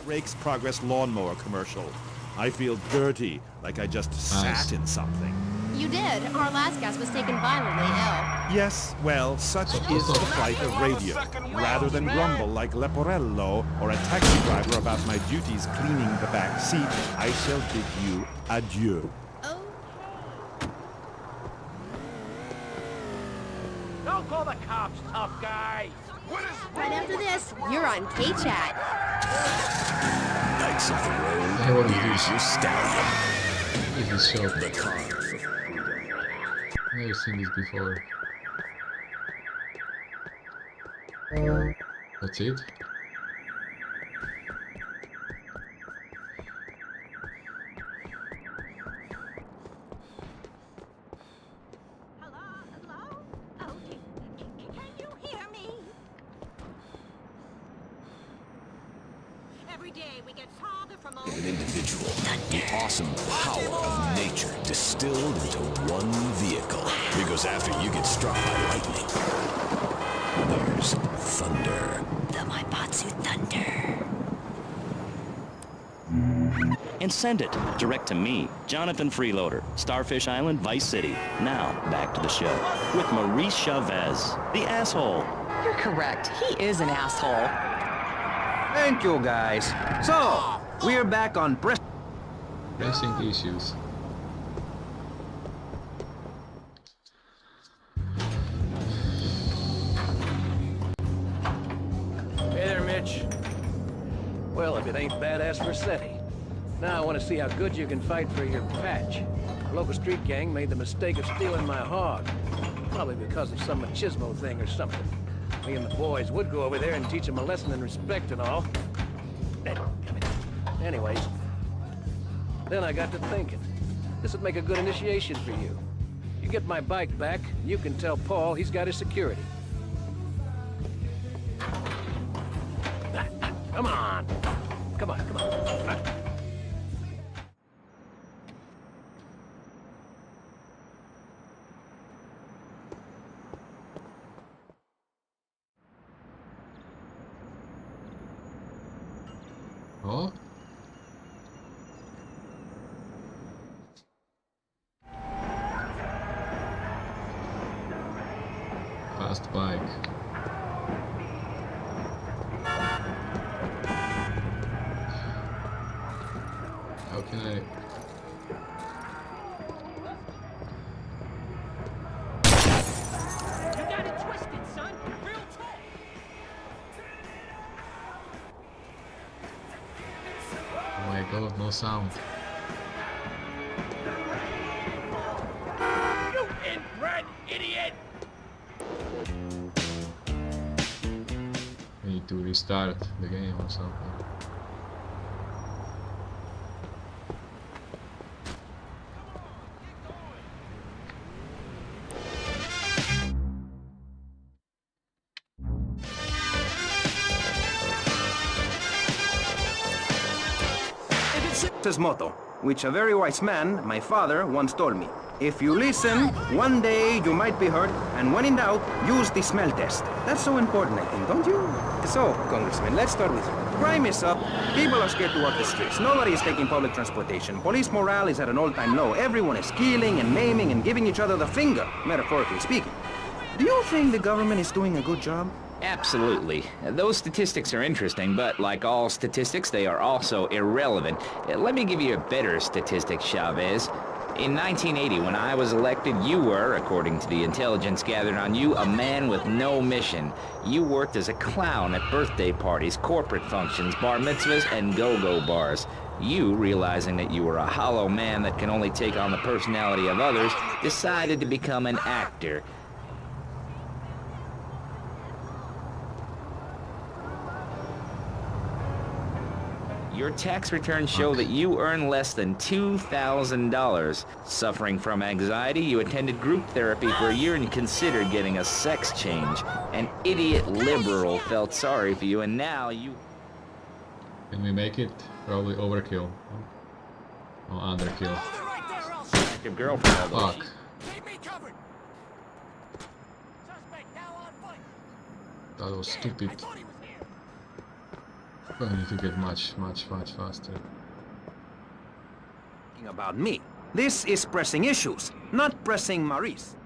Rake's Progress lawnmower commercial. I feel dirty, like I just sat in something. You did. Our last guest was taken violently ill. Yes, well, such is the plight of radio. Rather than grumble like Leporello or a taxi driver about my duties cleaning the back seat, I shall bid you adieu. Don't call the cops, tough guy! Right after this, you're on K-Chat. Knights of the Road, here's your stallion. This is so the car. I've never seen this before. That's it? An individual, the awesome power of nature distilled into one vehicle. Because after you get struck by lightning, there's thunder. The Maibatsu Thunder. And send it direct to me, Jonathan Freeloader, Starfish Island, Vice City. Now, back to the show with Maurice Chavez, the asshole. You're correct. He is an asshole. Thank you, guys. So, we're back on Pressing issues. Hey there, Mitch. Well, if it ain't badass Vercetti. Now I want to see how good you can fight for your patch. The local street gang made the mistake of stealing my hog. Probably because of some machismo thing or something. Me and the boys would go over there and teach them a lesson in respect and all. Anyways, then I got to thinking. This would make a good initiation for you. You get my bike back, and you can tell Paul he's got his security. Come on. Come on, come on. Oh? Fast bike. How can I... You got it twisted, son. Real talk. Oh my god, no sound. You inbred idiot! I need to restart the game or something. His motto, which a very wise man, my father, once told me. If you listen, one day you might be hurt, and when in doubt, use the smell test. That's so important, I think, don't you? So, Congressman, let's start with you. Crime is up. People are scared to walk the streets. Nobody is taking public transportation. Police morale is at an all-time low. Everyone is killing and maiming and giving each other the finger, metaphorically speaking. Do you think the government is doing a good job? Absolutely. Those statistics are interesting, but like all statistics, they are also irrelevant. Let me give you a better statistic, Chavez. In 1980, when I was elected, you were, according to the intelligence gathered on you, a man with no mission. You worked as a clown at birthday parties, corporate functions, bar mitzvahs, and go-go bars. You, realizing that you were a hollow man that can only take on the personality of others, decided to become an actor. Your tax returns show that you earn less than $2,000. Suffering from anxiety, you attended group therapy for a year and considered getting a sex change. An idiot liberal felt sorry for you, and now you... Can we make it? Probably overkill. Or underkill. Your girlfriend. Fuck. That was stupid. I need to get much faster. About me. This is pressing issues, not pressing Maurice.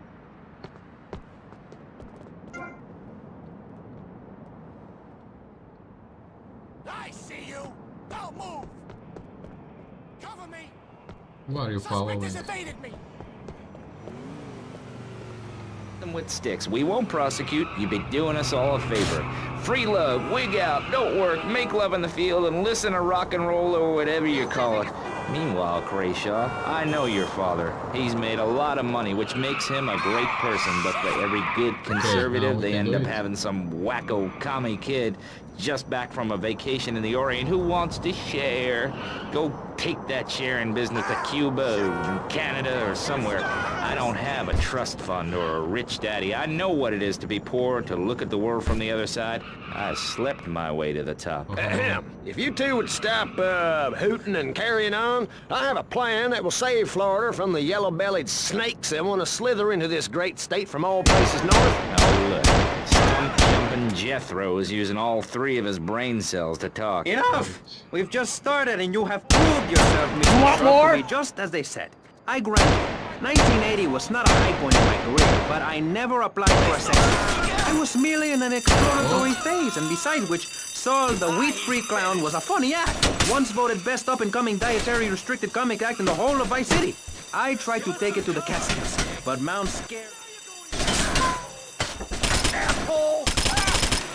I see you. Don't move. Cover me. Who are you following? Evaded me. Them with sticks. We won't prosecute. You'd be doing us all a favor. Free love, wig out, don't work, make love in the field, and listen to rock and roll or whatever you call it. Meanwhile, Crayshaw, I know your father. He's made a lot of money, which makes him a great person, but for every good conservative, they end up having some wacko commie kid just back from a vacation in the Orient who wants to share. Go take that sharing business to Cuba or Canada or somewhere. I don't have a trust fund or a rich daddy. I know what it is to be poor, to look at the world from the other side. I slept my way to the top. Ahem. If you two would stop hooting and carrying on, I have a plan that will save Florida from the yellow-bellied snakes that want to slither into this great state from all places north. Oh, look. Stump-jumping Jethro is using all 3 of his brain cells to talk. Enough! We've just started and you have proved yourself, Mr. You want more? Just as they said. I grant you. 1980 was not a high point in my career, but I never applied for a section. I was merely in an exploratory phase, and besides which, Saul the wheat-free clown was a funny act. Once voted best up-and-coming dietary restricted comic act in the whole of Vice City. I tried to take it to the Catskills, but Mount Scare... Asshole!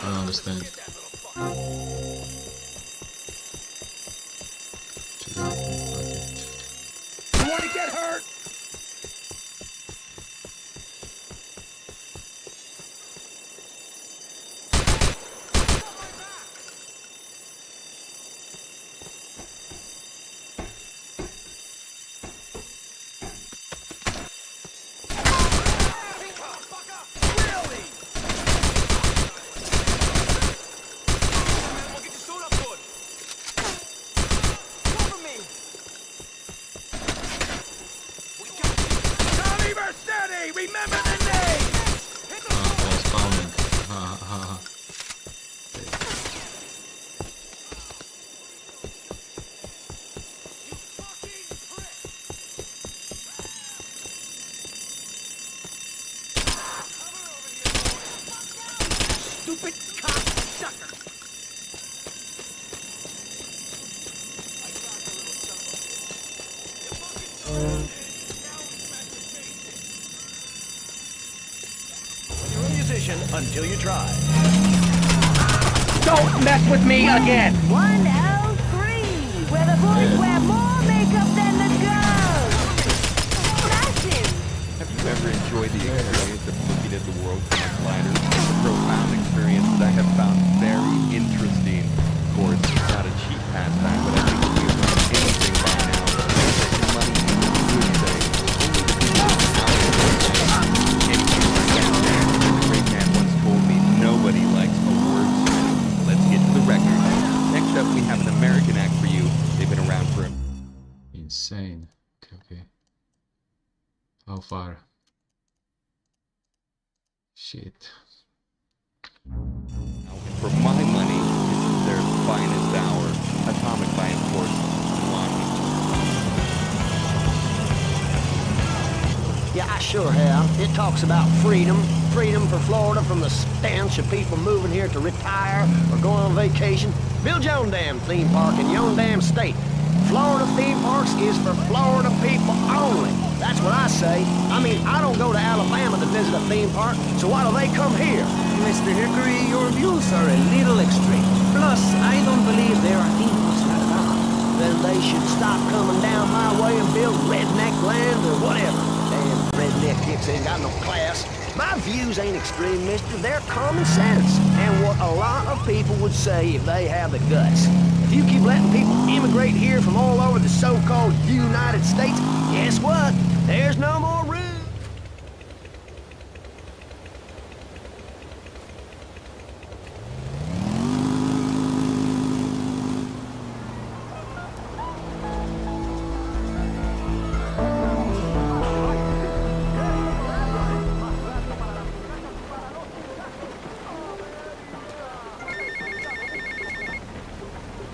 I don't understand. You want to get hurt? Remember the name! That's spawning. Ha ha ha. Stupid cocksucker! Until you try. Don't mess with me again! 103, where the boys wear more makeup than the girls. That's him. Have you ever enjoyed the experience of looking at the world from a glider? It's a profound experience that I have found very interesting. Of course, it's not a cheap pastime, but I think if we have learned anything by now, making money is a good thing. Nobody likes a wordsmith. Let's get to the record. Next up, we have an American act for you. They've been around for insane. Okay. How Shit. For my money, this is their finest hour. Atomic by force. Yeah, I sure have. It talks about freedom. Freedom for Florida from the stench of people moving here to retire or go on vacation. Build your own damn theme park in your own damn state. Florida theme parks is for Florida people only. That's what I say. I mean, I don't go to Alabama to visit a theme park, so why do they come here? Mr. Hickory, your views are a little extreme. Plus, I don't believe there are theme parks in Alabama. Then they should stop coming down my way and build redneck land or whatever. Damn redneck hicks ain't got no class. My views ain't extreme, mister. They're common sense. And what a lot of people would say if they have the guts. If you keep letting people immigrate here from all over the so-called United States, guess what? There's no more room.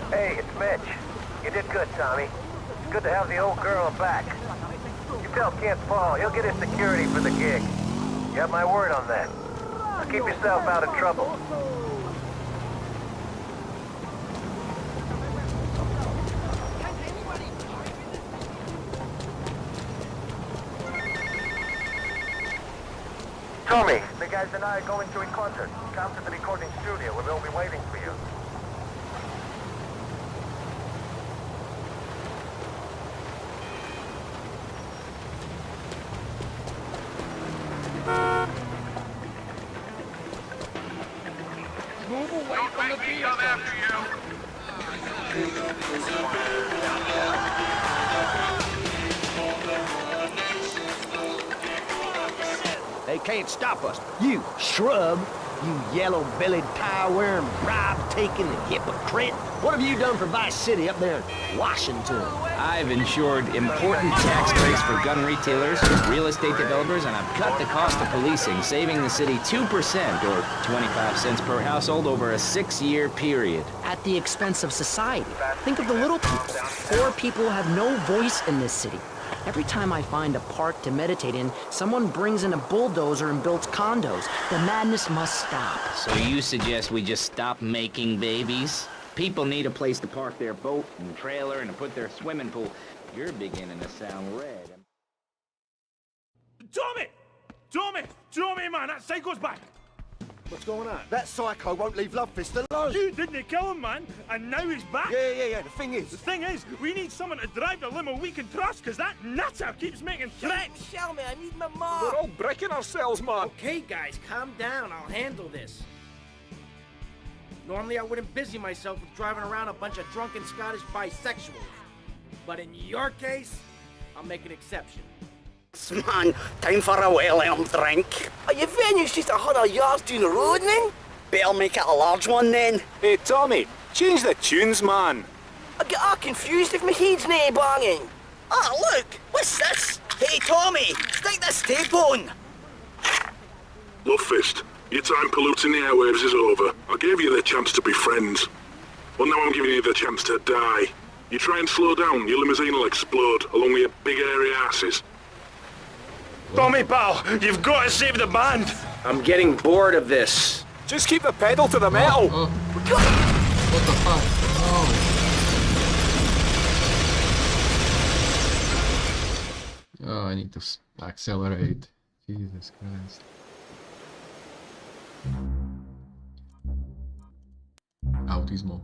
Hey, it's Mitch. You did good, Tommy. It's good to have the old girl back. You tell Kent Paul, he'll get his security for the gig. You have my word on that. Now keep yourself out of trouble. Tommy, the guys and I are going to a concert. Come to the recording studio where we'll be waiting for you. Move away from the vehicle. They can't stop us. You shrub. You yellow-bellied, tie-wearing, bribe-taking hypocrite. What have you done for Vice City up there in Washington? I've ensured important tax breaks for gun retailers, real estate developers, and I've cut the cost of policing, saving the city 2% or 25 cents per household over a 6-year period. At the expense of society. Think of the little people. Poor people have no voice in this city. Every time I find a park to meditate in, someone brings in a bulldozer and builds condos. The madness must stop. So you suggest we just stop making babies? People need a place to park their boat and trailer and to put their swimming pool. You're beginning to sound red. Tommy! Tommy! Tommy, man, that psycho's back! What's going on? That psycho won't leave Lovefist alone. You didn't kill him, man, and now he's back. Yeah. The thing is, we need someone to drive the limo we can trust, because that nutter keeps making threats. Shell me, I need my mom. we're all breaking ourselves, man. Okay, guys, calm down. I'll handle this. Normally, I wouldn't busy myself with driving around a bunch of drunken Scottish bisexuals. But in your case, I'll make an exception. Man, time for a well-earned drink. Are your venue's just 100 yards down the road, then? Better make it a large one, then. Hey, Tommy, change the tunes, man. I get all confused if my head's nae banging. Ah, look, what's this? Hey, Tommy, stick this tape on. Lovefist, your time polluting the airwaves is over. I gave you the chance to be friends. Well, now I'm giving you the chance to die. You try and slow down, your limousine will explode, along with your big hairy asses. Tommy, pal, you've got to save the band. I'm getting bored of this. Just keep the pedal to the metal. What the fuck? Oh, I need to accelerate. Jesus Christ. Autismo.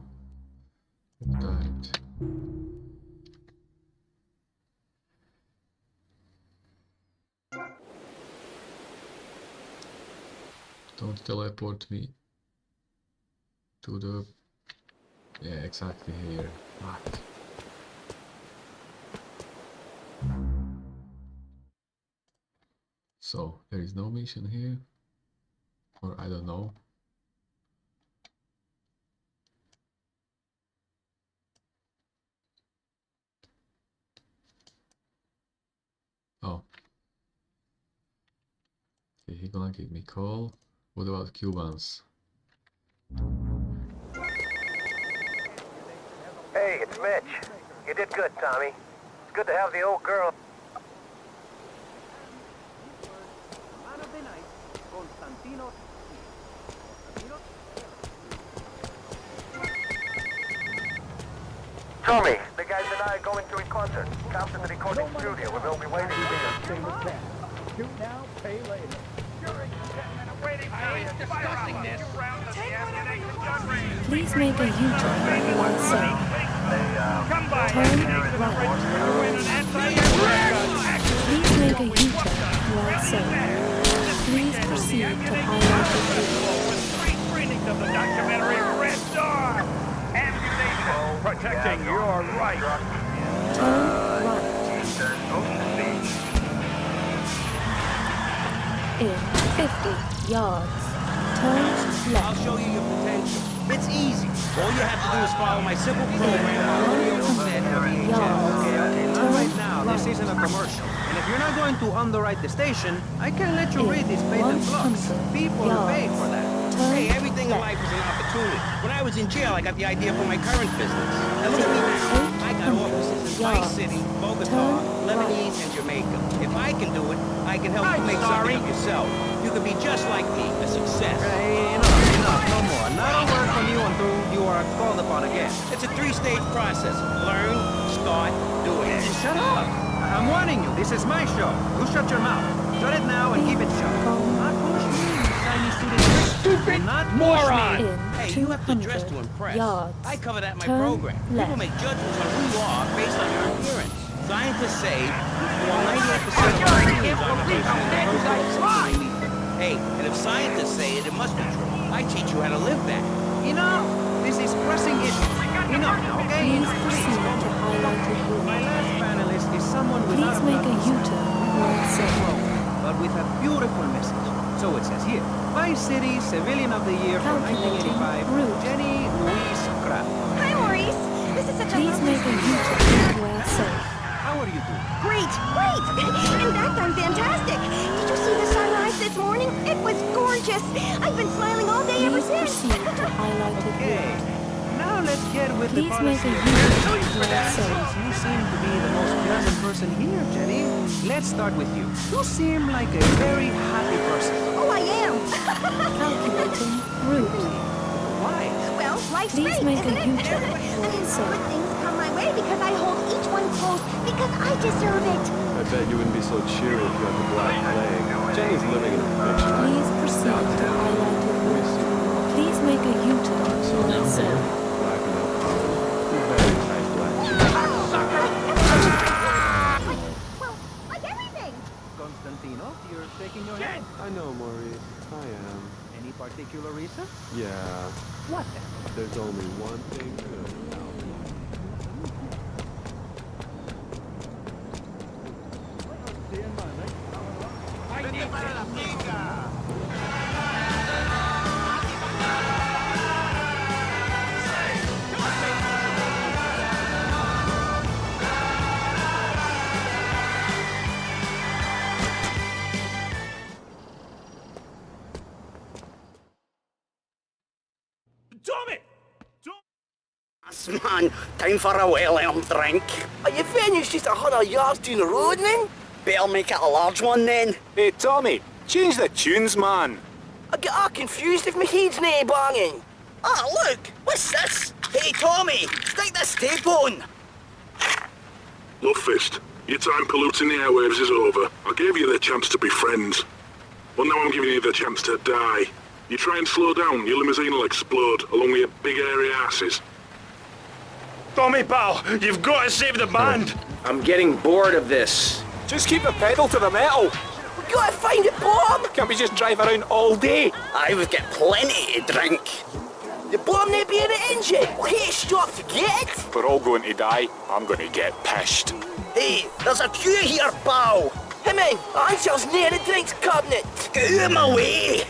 Right. Don't teleport me to the... Yeah, exactly here. Fuck. So, there is no mission here. Or I don't know. Oh. Okay, he gonna give me call. What about Cubans? Hey, it's Mitch. You did good, Tommy. It's good to have the old girl. Tommy, the guys and I are going to a concert. Come to the recording studio. We will be waiting for you. Shoot now, pay later. Please make a U-turn while safe. Turn right. Please make a U-turn while safe. Please proceed to highlighted route. Of the documentary Red Star. Ammunition. Protecting your right. Turn right. In 50 yards. Turn left. I'll show you your potential. It's easy. All you have to do is follow my simple program on audio cassette or VHS. Okay, not right now. This isn't a commercial. And if you're not going to underwrite the station, I can let you read these patent blocks. People pay for that. Hey, everything in life is an opportunity. When I was in jail, I got the idea for my current business. And look at me now. I got offices in Vice City, Bogota, Lebanese, and Jamaica. If I can do it, I can help you make something of yourself. You could be just like me, a success. Hey, enough, no more. Not a word from you until you are called upon again. It's a 3-stage process. Learn, start, do it. Shut up. I'm warning you. This is my show. You shut your mouth. Shut it now and keep it shut. Not push me, tiny student. Stupid moron! Hey, you have to dress to impress. I cover that in my program. People make judgments on who you are based on your appearance. Scientists say while 98% of our opinions on the person in the first place they meet them. Hey, and if scientists say it, it must be true. I teach you how to live that. Enough! This is pressing issues. Enough now, okay? Please proceed to highlighted route. My last panelist is someone without Please make a U-turn while safe. But with a beautiful message. So it says here, Vice City Civilian of the Year for 1985, Jenny Louise Kraft. Hi, Maurice. This is such Please make a U-turn while safe. How are you doing? Great. In fact, I'm fantastic. Did you see the sunrise this morning? It was gorgeous. I've been smiling all day ever since. Proceed to highlighted route. Now let's get with Please the make a policy. U-turn while safe. You seem to be the most pleasant person here, Jenny. Let's start with you. You seem like a very happy person. Oh, I am. Calculating route. Why? Well, life's Please great, make a isn't it? U-turn I while mean, safe. good things come my way because I hold each one close because I deserve it. I bet you wouldn't be so cheery if you had the Black Plague. Jenny's living in a fiction. Please proceed to highlighted route. Please make a U-turn while safe. Black and alcoholic. Very nice black cheese. Well, like everything. Constantino, you're shaking your head. I know, Maurice. I am. Any particular reason? Yeah. What then? There's only one thing good about me. Tommy! Man, time for a well-earned drink. Are you finished just 100 yards down the road then? Better make it a large one then. Hey, Tommy, change the tunes, man. I get all confused if my head's nae banging. Ah, look, what's this? Hey, Tommy, stick this tape on. Love Fist, your time polluting the airwaves is over. I gave you the chance to be friends. Well, now I'm giving you the chance to die. You try and slow down, your limousine will explode, along with your big airy asses. Tommy, pal, you've got to save the band. I'm getting bored of this. Just keep the pedal to the metal. We gotta find it, Bob. Can't we just drive around all day? I've got plenty to drink. The bomb may be in the engine. Okay, stop to get it. We're all going to die. I'm going to get pissed. Hey, there's a queue here, pal. Come in, answer's near the drinks cabinet. Get out of my way.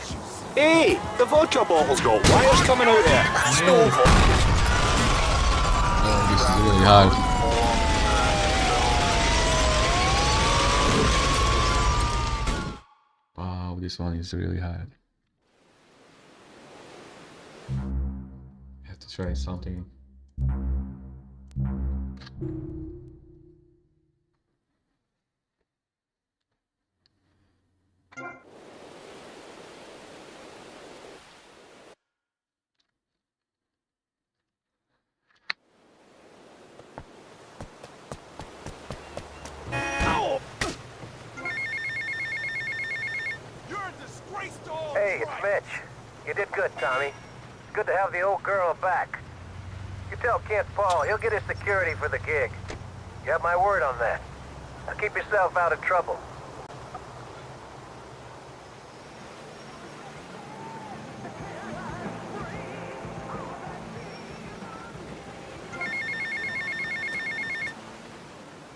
Hey, the vodka bottle's got wires coming out there. That's no vodka. Oh, this is really hard. Wow, this this one is really hard. Have to try something. Hey, it's Mitch. You did good, Tommy. It's good to have the old girl back. You tell Kent Paul he'll get his security for the gig. You have my word on that. Now keep yourself out of trouble.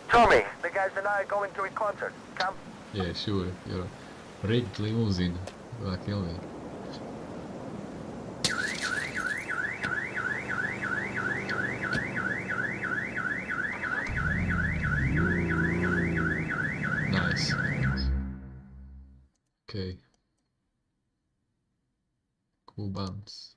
Tommy, the guys and I are going to a concert. Come. Yeah, sure. Your red limousine gonna kill me. Nice. Okay. Cool bounce.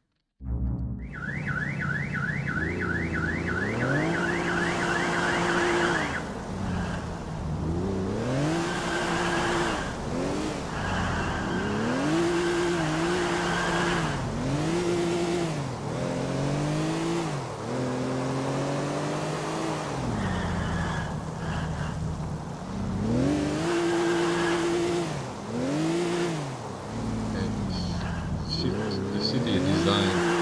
The city design.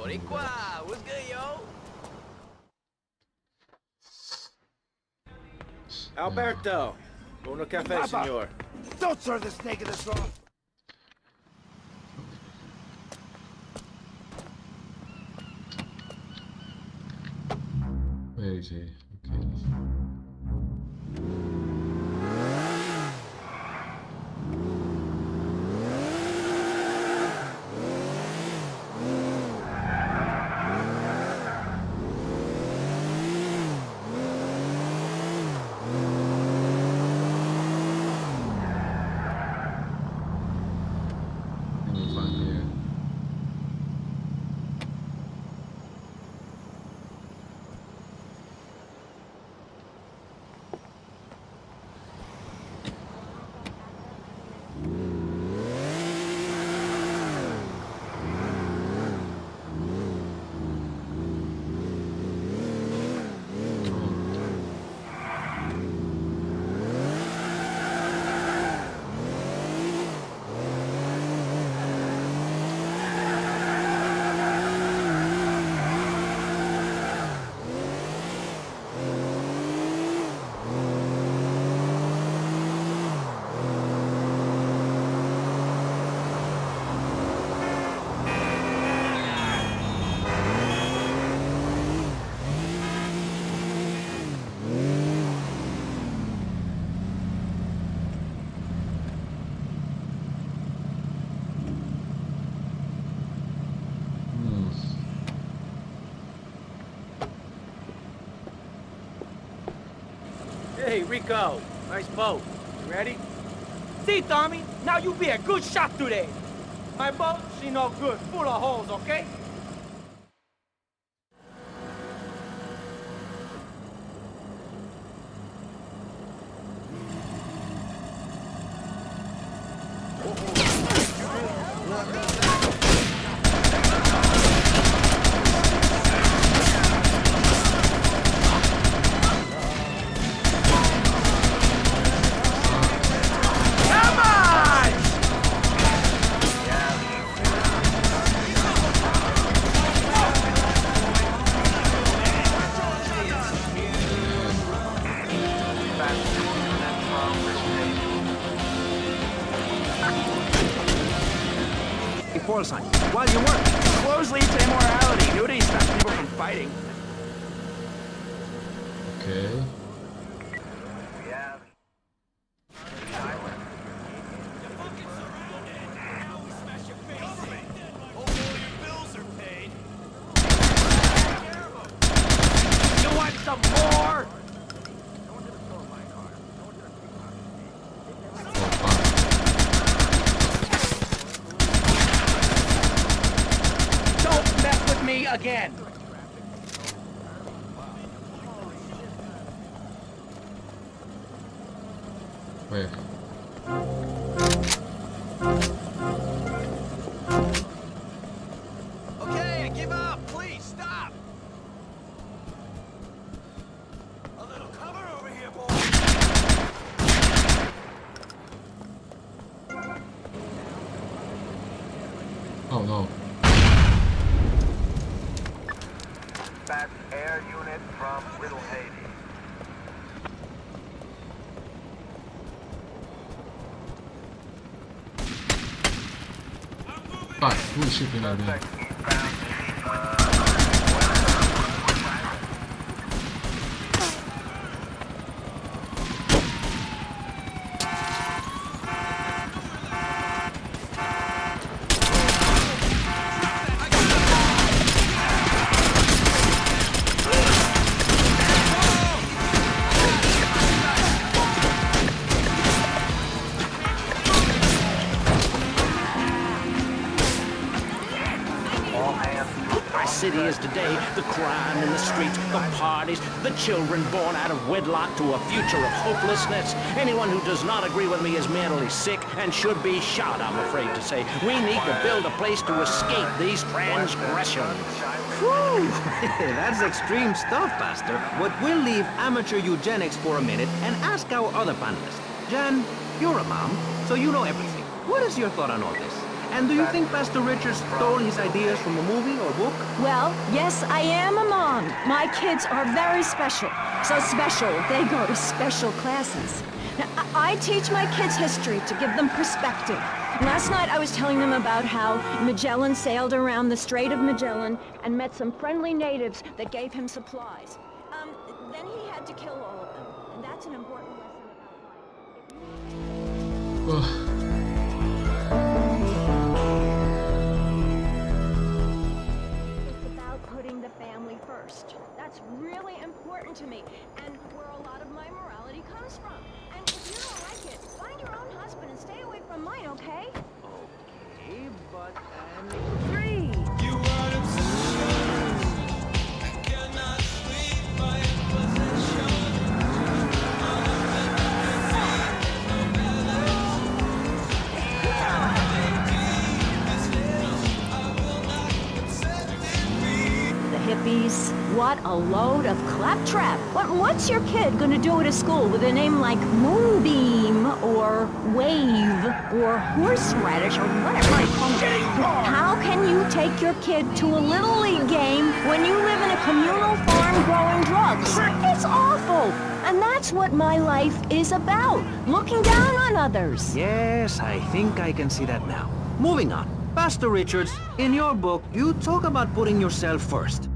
Boricua, what's good, yo? Alberto, uno café, senor. Don't serve this naked this long. Where is he? Okay. We'll find here. Hey, Rico. Nice boat. You ready? See, Tommy? Now you be a good shot today. My boat, she no good. Full of holes, okay? Sign. While you work. Clothes lead to immorality. Nudity stops people from fighting. Okay. You want some more? Me again. Wait. Okay, I give up. Please stop. A little cover over here, boy. Oh no. That's air unit from Little Haiti. Fuck, who's shooting at me? City is today, the crime in the streets, the parties, the children born out of wedlock to a future of hopelessness. Anyone who does not agree with me is mentally sick and should be shot, I'm afraid to say. We need to build a place to escape these transgressions. Whew! That's extreme stuff, Pastor. But we'll leave amateur eugenics for a minute and ask our other panelists. Jan, you're a mom, so you know everything. What is your thought on all this? And do you think Pastor Richards stole his ideas from a movie or book? Well, yes, I am a mom. My kids are very special. So special, they go to special classes. Now, I teach my kids history to give them perspective. Last night I was telling them about how Magellan sailed around the Strait of Magellan and met some friendly natives that gave him supplies. Then he had to kill all of them. And that's an important lesson about life. That's really important to me, and where a lot of my morality comes from. And if you don't like it, find your own husband and stay away from mine, okay? Okay, but free. You are obsession. I cannot sleep by your possession. Hippies. What a load of claptrap. What's your kid gonna do at a school with a name like Moonbeam or Wave or Horseradish or whatever it's called? How can you take your kid to a Little League game when you live in a communal farm growing drugs? It's awful. And that's what my life is about. Looking down on others. Yes, I think I can see that now. Moving on. Pastor Richards, in your book, you talk about putting yourself first.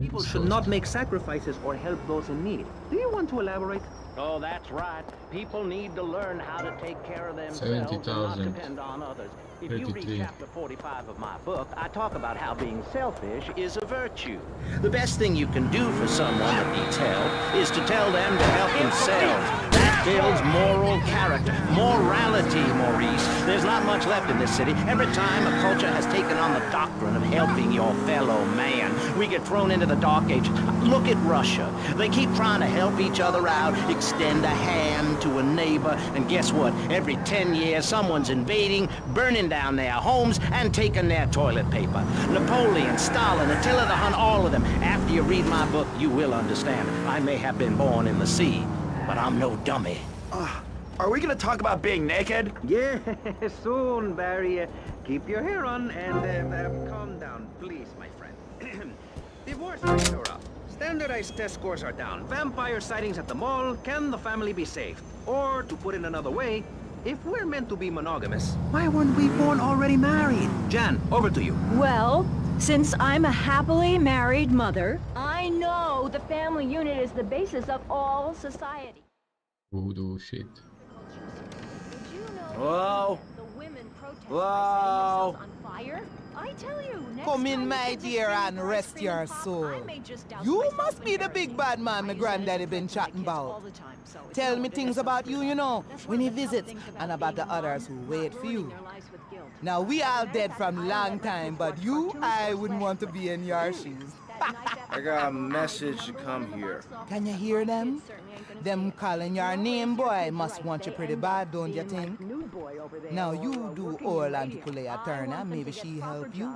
People should not make sacrifices or help those in need. Do you want to elaborate? Oh, that's right. People need to learn how to take care of themselves and not depend on others. If you read chapter 45 of my book, I talk about how being selfish is a virtue. The best thing you can do for someone that needs help is to tell them to help themselves. That builds moral character, morality, Maurice. There's not much left in this city. Every time a culture has taken on the doctrine of helping your fellow man, we get thrown into the dark ages. Look at Russia. They keep trying to help each other out, extend a hand to a neighbor, and guess what? Every 10 years, someone's invading, burning down their homes, and taking their toilet paper. Napoleon, Stalin, Attila the Hun, all of them. After you read my book, you will understand. I may have been born in the sea, but I'm no dummy. Are we gonna talk about being naked? Yeah, soon, Barry. Keep your hair on and calm down, please, my friend. Divorce rates are up. Standardized test scores are down. Vampire sightings at the mall. Can the family be saved? Or, to put it another way, if we're meant to be monogamous, why weren't we born already married? Jan, over to you. Well, since I'm a happily married mother, I know the family unit is the basis of all society. Voodoo shit. Whoa. Whoa. On fire? I tell you, come in, my dear, and rest your soul. You must be the big bad man my granddaddy been chatting about. Tell me things about you, you know, when he visits, and about the others who wait for you. Now, we all dead from long time, but you, I wouldn't want to be in your shoes. I got a message to come here. Can you hear them? Them calling your name, boy, must want you pretty bad, don't you think? Now you do all and to play a turn, and maybe she help you.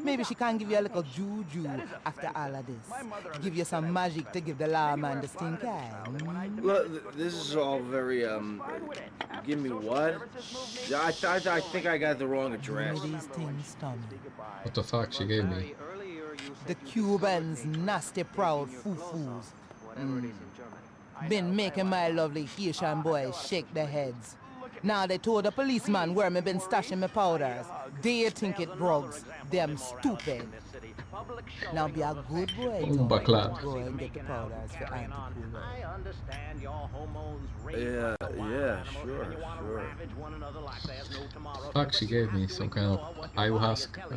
Maybe she can give you a little juju after all of this. Give you some magic to give the lawman the stink eye. Look, this is all very, give me what? I think I got the wrong address. These things, Tommy. What the fuck she gave me? The Cubans, nasty proud foo-foos. Been making my lovely Haitian boys shake their heads. Now they told the policeman where me been stashing my powders. They think it drugs. Them stupid. Now be a good boy. Go and get the powders for Yeah, sure. Fuck, she gave me some kind of ayahuasca.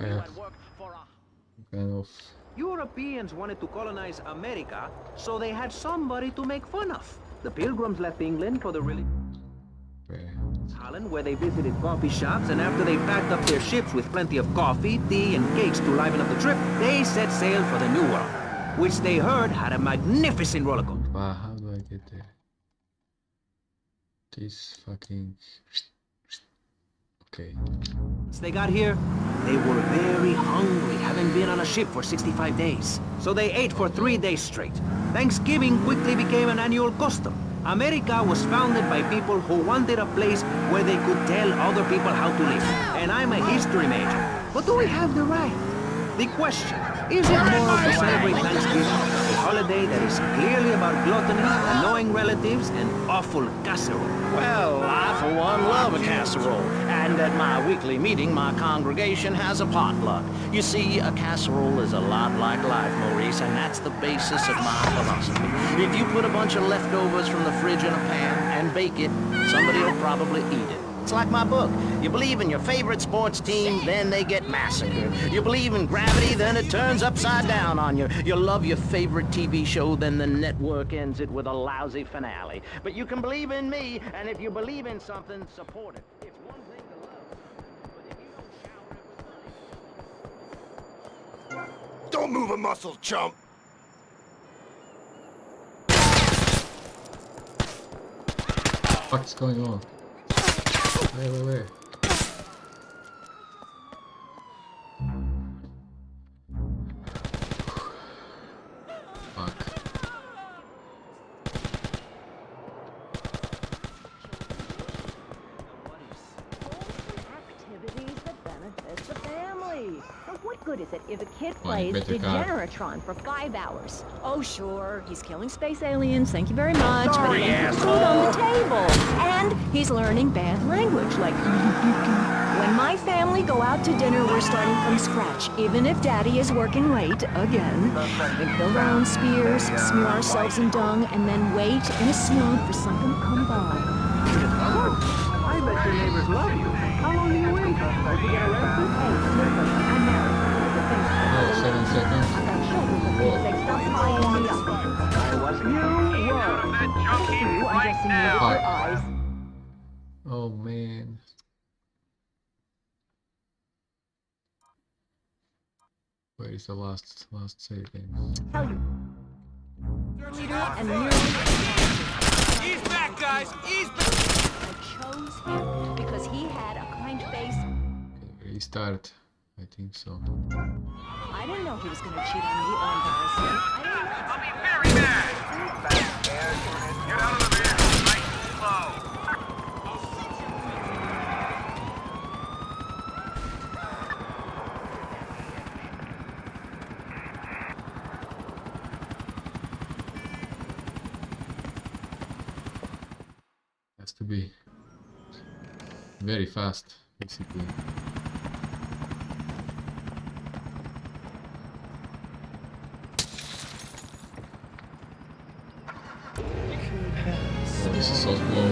Kind of. Europeans wanted to colonize America, so they had somebody to make fun of. The Pilgrims left England for the Holland, where they visited coffee shops, and after they packed up their ships with plenty of coffee, tea, and cakes to liven up the trip, they set sail for the New World, which they heard had a magnificent roller coaster. Wow, how do I get there? This fucking... Okay. Once they got here, they were very hungry, having been on a ship for 65 days. So they ate for 3 days straight. Thanksgiving quickly became an annual custom. America was founded by people who wanted a place where they could tell other people how to live. And I'm a history major. But do we have the right? The question, is it more to celebrate Thanksgiving, a holiday that is clearly about gluttony, annoying relatives, and awful casserole? Well, I for one love a casserole, and at my weekly meeting, my congregation has a potluck. You see, a casserole is a lot like life, Maurice, and that's the basis of my philosophy. If you put a bunch of leftovers from the fridge in a pan and bake it, somebody will probably eat it. It's like my book. You believe in your favorite sports team, then they get massacred. You believe in gravity, then it turns upside down on you. You love your favorite TV show, then the network ends it with a lousy finale. But you can believe in me, and if you believe in something, support it. It's one thing to love, but if you don't shower it with money... Don't move a muscle, chump! What's going on? Wait. Fuck. Activities that benefit the family. But what good good is it if a kid Fine, plays better car. Degeneratron for 5 hours? Oh, sure, he's killing space aliens, thank you very much. Sorry, but he ain't put asshole. food on the table. And he's learning bad language, like when my family go out to dinner, we're starting from scratch, even if Daddy is working late again. We build our own spears, smear ourselves in dung, and then wait in a smog for something to come by. I bet your neighbors love you. How long are you in? Did you get arrested? Hey, listen, I'm married. Oh, 7 seconds. I've got children for things. They stop following me up. You were. I see you. I'm guessing you with your eyes. Oh man. Where is the last saving? Tell you. Your leader and nearly. Ease back, guys! Ease back! I chose him because he had a kind face. Okay, restart. I think so. I didn't know he was going to cheat on me or embarrass me. I'll be very mad! Get out of the van! Nice and slow! Has to be very fast, basically. Oh, this is so slow.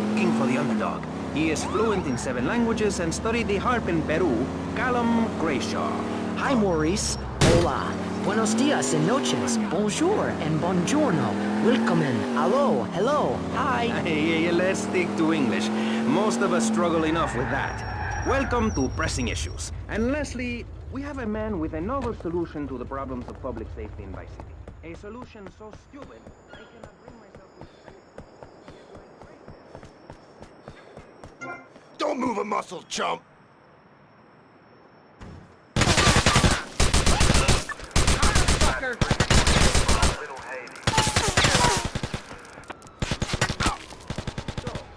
Looking for the underdog. He is fluent in 7 languages and studied the harp in Peru. Callum Grayshaw. Hi, Maurice. Hola. Buenos dias and noches. Bonjour and buongiorno. Willkommen. Hello. Hello. Hi. Hey, let's stick to English. Most of us struggle enough with that. Welcome to Pressing Issues. And Leslie, we have a man with a novel solution to the problems of public safety in Vice City. A solution so stupid, I cannot bring myself to... Don't move a muscle, chump! Fucker!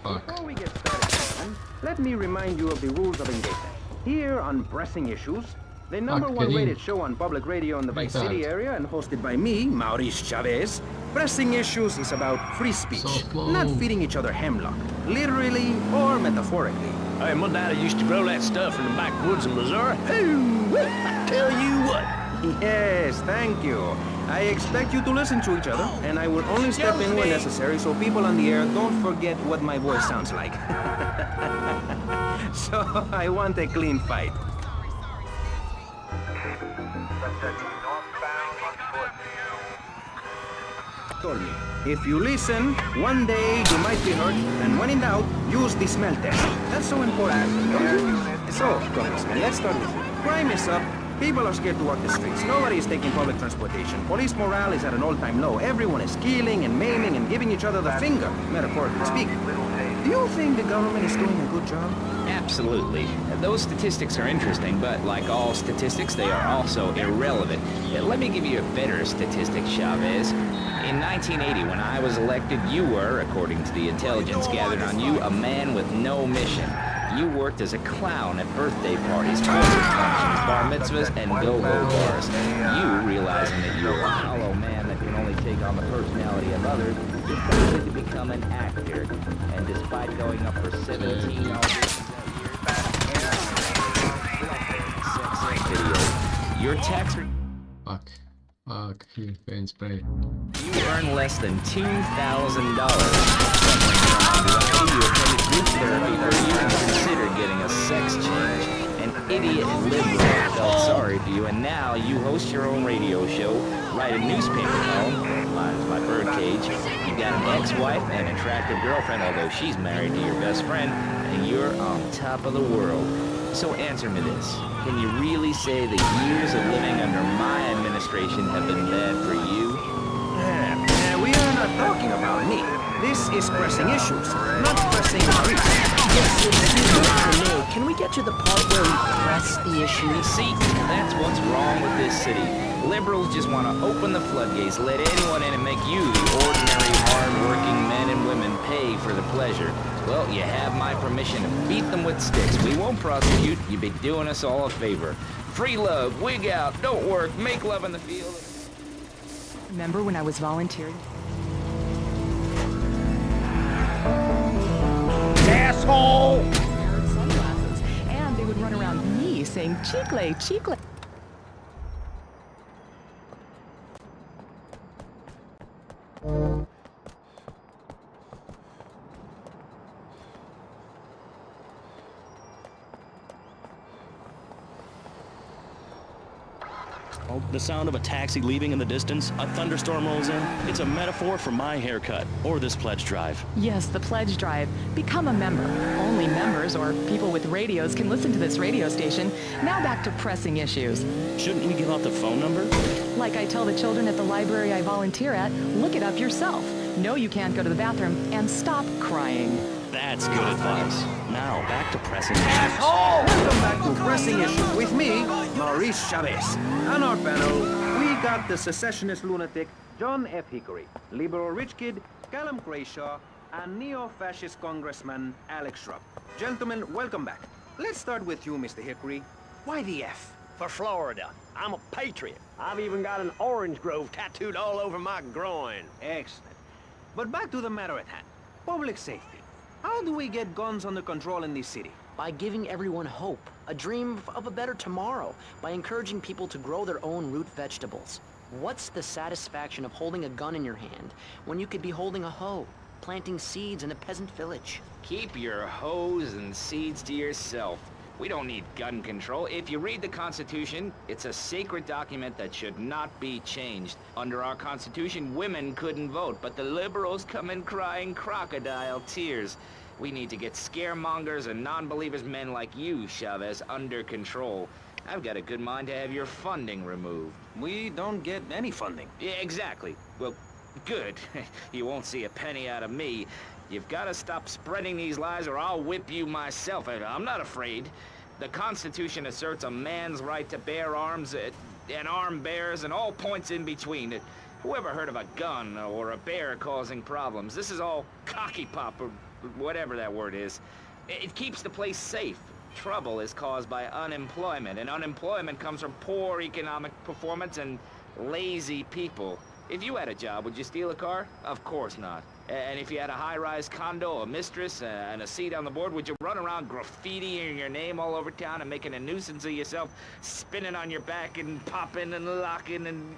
Before we get started, gentlemen, let me remind you of the rules of engagement. Here on Pressing Issues, the number one rated show on public radio in the Vice City area and hosted by me, Maurice Chavez, Pressing Issues is about free speech, not feeding each other hemlock, literally or metaphorically. Hey, my daddy used to grow that stuff in the backwoods of Missouri. Ooh, I tell you what. Yes, thank you. I expect you to listen to each other, and I will only step in when necessary so people on the air don't forget what my voice sounds like. So, I want a clean fight. Told me, if you listen, one day you might be hurt, and when in doubt, use the smell test. That's so important, don't you? So, Congressman, let's start with you. Crime is up. People are scared to walk the streets. Nobody is taking public transportation. Police morale is at an all-time low. Everyone is killing and maiming and giving each other the finger, metaphorically speaking. Do you think the government is doing a good job? Absolutely. Those statistics are interesting, but like all statistics, they are also irrelevant. Let me give you a better statistic, Chavez. In 1980, when I was elected, you were, according to the intelligence gathered on you, a man with no mission. You worked as a clown at birthday parties, corporate functions, bar mitzvahs, and go-go bars. You, realizing that you were a hollow man that can only take on the personality of others, decided to become an actor. And despite going up for 17 auditions that year, your tax... Fuck, he paint spray. You earn less than $2,000. You attended group therapy for you and considered getting a sex change. An idiot liberal felt sorry for you, and now you host your own radio show, write a newspaper column, mine's my birdcage. You got an ex-wife and an attractive girlfriend, although she's married to your best friend, and you're on top of the world. So answer me this. Can you really say the years of living under my administration have been bad for you? We are not talking about me. This is Pressing Issues, not Pressing Maurice. Yes, it's you, QnA can we get to the part where we press the issue? See, that's what's wrong with this city. Liberals just want to open the floodgates, let anyone in and make you, the ordinary, hard-working men and women, pay for the pleasure. Well, you have my permission to beat them with sticks. We won't prosecute. You'd be doing us all a favor. Free love, wig out, don't work, make love in the field. Remember when I was volunteering? Asshole! Sunglasses, and they would run around me saying, chicle, chicle. Oh, the sound of a taxi leaving in the distance, a thunderstorm rolls in. It's a metaphor for my haircut, or this pledge drive. Yes, the pledge drive. Become a member. Only members or people with radios can listen to this radio station. Now back to pressing issues. Shouldn't we give out the phone number? Like I tell the children at the library I volunteer at, look it up yourself. Know you can't go to the bathroom, and stop crying. That's good advice. Now, back to pressing issues. Asshole! Welcome back to Pressing Issues with me, Maurice Chavez. On our panel, we got the secessionist lunatic, John F. Hickory, liberal rich kid, Callum Grayshaw, and neo-fascist congressman, Alex Shrub. Gentlemen, welcome back. Let's start with you, Mr. Hickory. Why the F? For Florida. I'm a patriot. I've even got an orange grove tattooed all over my groin. Excellent. But back to the matter at hand. Public safety. How do we get guns under control in this city? By giving everyone hope, a dream of a better tomorrow, by encouraging people to grow their own root vegetables. What's the satisfaction of holding a gun in your hand when you could be holding a hoe, planting seeds in a peasant village? Keep your hoes and seeds to yourself. We don't need gun control. If you read the Constitution, it's a sacred document that should not be changed. Under our Constitution, women couldn't vote, but the liberals come in crying crocodile tears. We need to get scaremongers and non-believers, men like you, Chavez, under control. I've got a good mind to have your funding removed. We don't get any funding. Yeah, exactly. Well, good. You won't see a penny out of me. You've got to stop spreading these lies or I'll whip you myself. I'm not afraid. The Constitution asserts a man's right to bear arms and arm bearers and all points in between. Whoever heard of a gun or a bear causing problems? This is all cocky pop or whatever that word is. It keeps the place safe. Trouble is caused by unemployment, and unemployment comes from poor economic performance and lazy people. If you had a job, would you steal a car? Of course not. And if you had a high-rise condo, a mistress, and a seat on the board, would you run around graffitiing your name all over town and making a nuisance of yourself, spinning on your back and popping and locking and...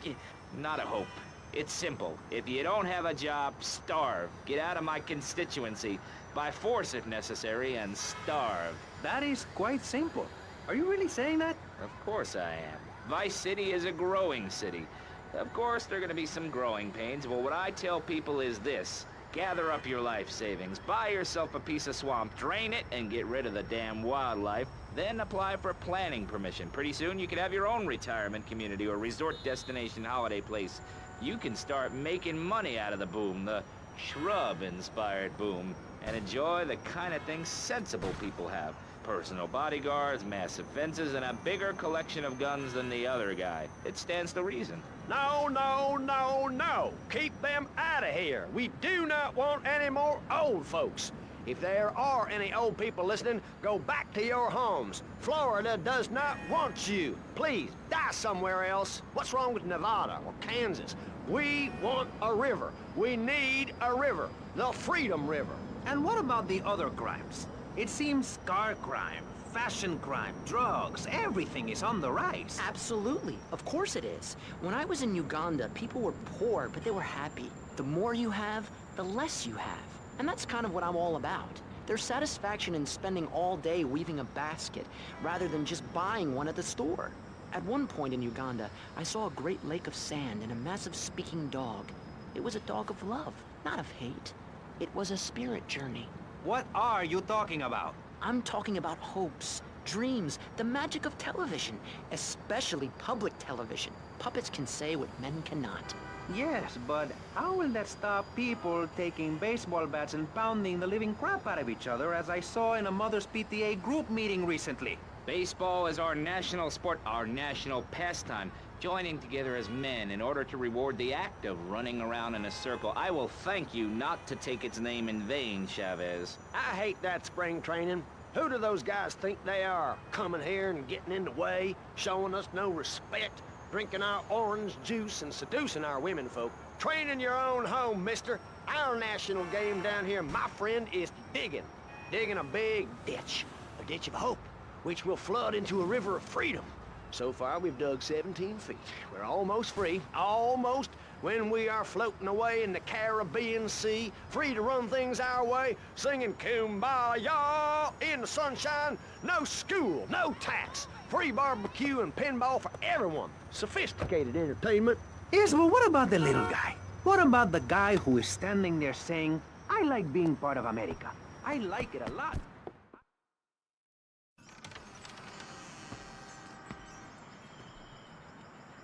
Not a hope. It's simple. If you don't have a job, starve. Get out of my constituency. By force if necessary, and starve. That is quite simple. Are you really saying that? Of course I am. Vice City is a growing city. Of course, there are going to be some growing pains, but what I tell people is this. Gather up your life savings, buy yourself a piece of swamp, drain it, and get rid of the damn wildlife. Then apply for planning permission. Pretty soon, you can have your own retirement community or resort destination holiday place. You can start making money out of the boom, the shrub-inspired boom, and enjoy the kind of things sensible people have. Personal bodyguards, massive fences, and a bigger collection of guns than the other guy. It stands to reason. No, no, no, no. Keep them out of here. We do not want any more old folks. If there are any old people listening, go back to your homes. Florida does not want you. Please, die somewhere else. What's wrong with Nevada or Kansas? We want a river. We need a river. The Freedom River. And what about the other crimes? It seems car crime, fashion crime, drugs, everything is on the rise. Absolutely. Of course it is. When I was in Uganda, people were poor, but they were happy. The more you have, the less you have. And that's kind of what I'm all about. There's satisfaction in spending all day weaving a basket, rather than just buying one at the store. At one point in Uganda, I saw a great lake of sand and a massive speaking dog. It was a dog of love, not of hate. It was a spirit journey. What are you talking about? I'm talking about hopes, dreams, the magic of television, especially public television. Puppets can say what men cannot. Yes, but how will that stop people taking baseball bats and pounding the living crap out of each other, as I saw in a Mother's PTA group meeting recently? Baseball is our national sport, our national pastime. Joining together as men in order to reward the act of running around in a circle. I will thank you not to take its name in vain, Chavez. I hate that spring training. Who do those guys think they are? Coming here and getting in the way, showing us no respect, drinking our orange juice and seducing our women folk. Training your own home, mister. Our national game down here, my friend, is digging. Digging a big ditch. A ditch of hope, which will flood into a river of freedom. So far, we've dug 17 feet. We're almost free. Almost. When we are floating away in the Caribbean Sea, free to run things our way, singing Kumbaya in the sunshine. No school, no tax. Free barbecue and pinball for everyone. Sophisticated entertainment. Yes, but what about the little guy? What about the guy who is standing there saying, I like being part of America. I like it a lot.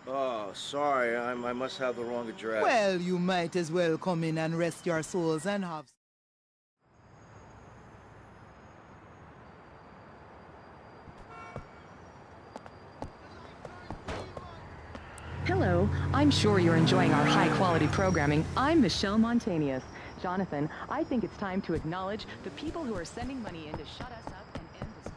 Oh, sorry, I must have the wrong address. Well, you might as well come in and rest your souls and have... Hello, I'm sure you're enjoying our high-quality programming. I'm Michelle Montanius. Jonathan, I think it's time to acknowledge the people who are sending money in to shut us up and end this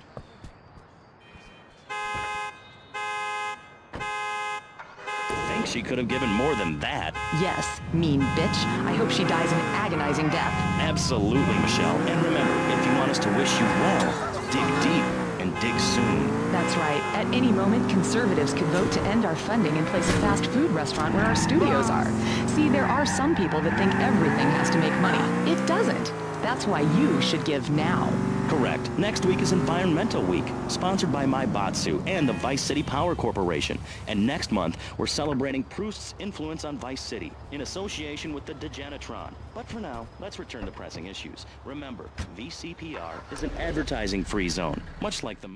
Think she could have given more than that? Yes, mean bitch. I hope she dies an agonizing death. Absolutely, Michelle. And remember, if you want us to wish you well, dig deep and dig soon. That's right. At any moment, conservatives could vote to end our funding and place a fast food restaurant where our studios are. See, there are some people that think everything has to make money. It doesn't. That's why you should give now. Correct. Next week is Environmental Week, sponsored by My Batsu and the Vice City Power Corporation. And next month, we're celebrating Proust's influence on Vice City in association with the Degenitron. But for now, let's return to pressing issues. Remember, VCPR is an advertising-free zone, much like the...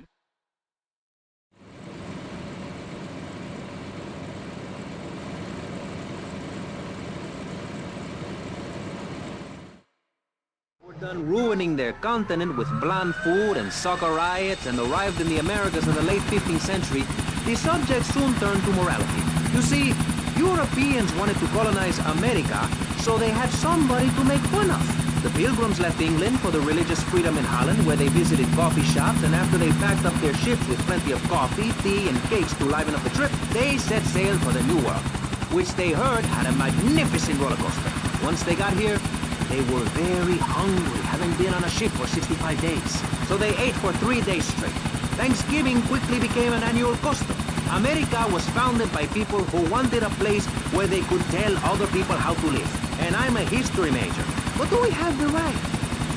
Done ruining their continent with bland food and soccer riots and arrived in the Americas in the late 15th century, the subject soon turned to morality. You see, Europeans wanted to colonize America, so they had somebody to make fun of. The Pilgrims left England for the religious freedom in Holland, where they visited coffee shops, and after they packed up their ships with plenty of coffee, tea, and cakes to liven up the trip, they set sail for the New World, which they heard had a magnificent roller coaster. Once they got here, they were very hungry, having been on a ship for 65 days. So they ate for 3 days straight. Thanksgiving quickly became an annual custom. America was founded by people who wanted a place where they could tell other people how to live. And I'm a history major. But do we have the right?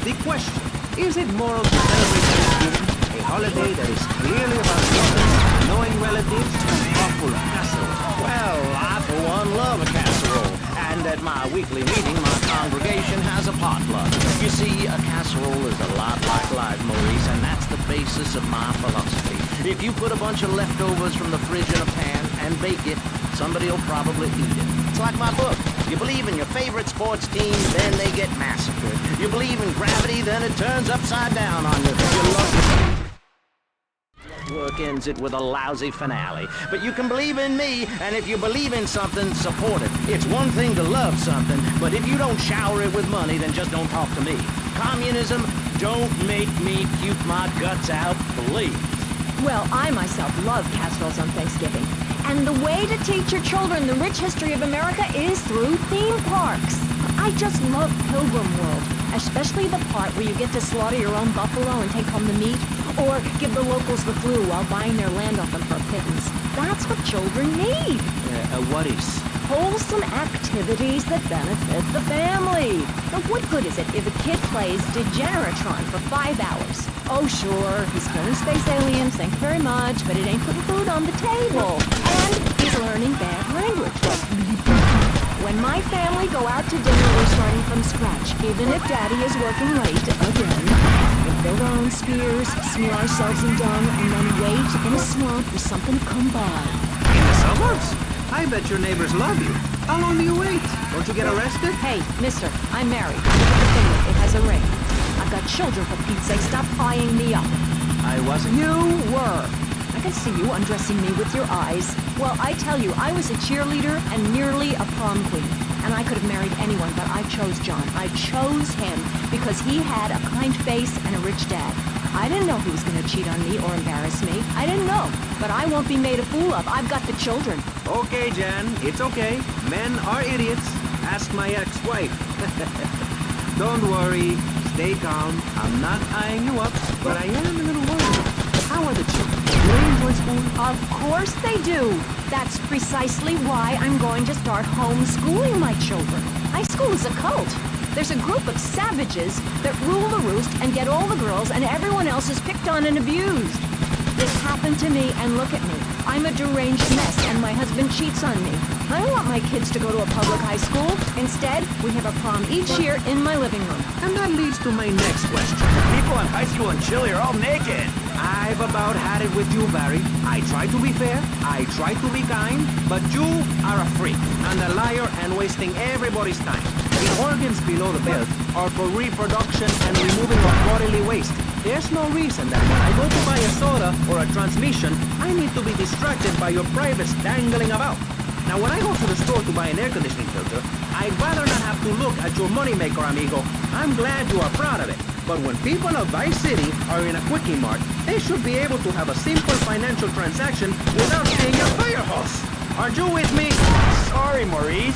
The question, is it moral to celebrate Thanksgiving, a holiday that is clearly about loving, knowing relatives, and thoughtful casserole? Well, I for one love a casserole. And at my weekly meeting, my congregation has a potluck. You see, a casserole is a lot like life, Maurice, and that's the basis of my philosophy. If you put a bunch of leftovers from the fridge in a pan and bake it, somebody will probably eat it. It's like my book. You believe in your favorite sports team, then they get massacred. You believe in gravity, then it turns upside down on you. You love work ends it with a lousy finale. But you can believe in me, and if you believe in something, support it. It's one thing to love something, but if you don't shower it with money, then just don't talk to me. Communism, don't make me puke my guts out, please. Well, I myself love casseroles on Thanksgiving. And the way to teach your children the rich history of America is through theme parks. I just love Pilgrim World, especially the part where you get to slaughter your own buffalo and take home the meat, or give the locals the flu while buying their land off them for a pittance. That's what children need. What is? Wholesome activities that benefit the family. Now, what good is it if a kid plays Degeneratron for 5 hours? Oh, sure, he's killing space aliens, thank you very much, but it ain't putting food on the table. And he's learning bad language. When my family go out to dinner, we're starting from scratch, even if Daddy is working late again. We build our own spears, smear ourselves in dung, and then wait in a swamp for something to come by. In the suburbs? I bet your neighbors love you. How long do you wait? Don't you get arrested? Hey, mister, I'm married. Look at the finger. It has a ring. I've got children, for Pete's sake. Stop eyeing me up. I wasn't. You were. I can see you undressing me with your eyes. Well, I tell you, I was a cheerleader and nearly a prom queen. And I could have married anyone, but I chose John. I chose him because he had a kind face and a rich dad. I didn't know he was going to cheat on me or embarrass me. I didn't know. But I won't be made a fool of. I've got the children. Okay, Jan, it's okay. Men are idiots. Ask my ex-wife. Don't worry. Stay calm. I'm not eyeing you up, but I am a little worried. How are the children? Do they enjoy school? Of course they do. That's precisely why I'm going to start homeschooling my children. High school is a cult. There's a group of savages that rule the roost and get all the girls, and everyone else is picked on and abused. This happened to me, and look at me. I'm a deranged mess, and my husband cheats on me. I don't want my kids to go to a public high school. Instead, we have a prom each year in my living room. And that leads to my next question. People in high school in Chile are all naked. I've about had it with you, Barry. I try to be fair, I try to be kind, but you are a freak, and a liar, and wasting everybody's time. The organs below the belt are for reproduction and removing of bodily waste. There's no reason that when I go to buy a soda or a transmission, I need to be distracted by your privates dangling about. Now, when I go to the store to buy an air conditioning filter, I'd rather not have to look at your moneymaker, amigo. I'm glad you are proud of it. But when people of Vice City are in a Quickie Mart, they should be able to have a simple financial transaction without seeing a fire hose. Are you with me? Sorry, Maurice.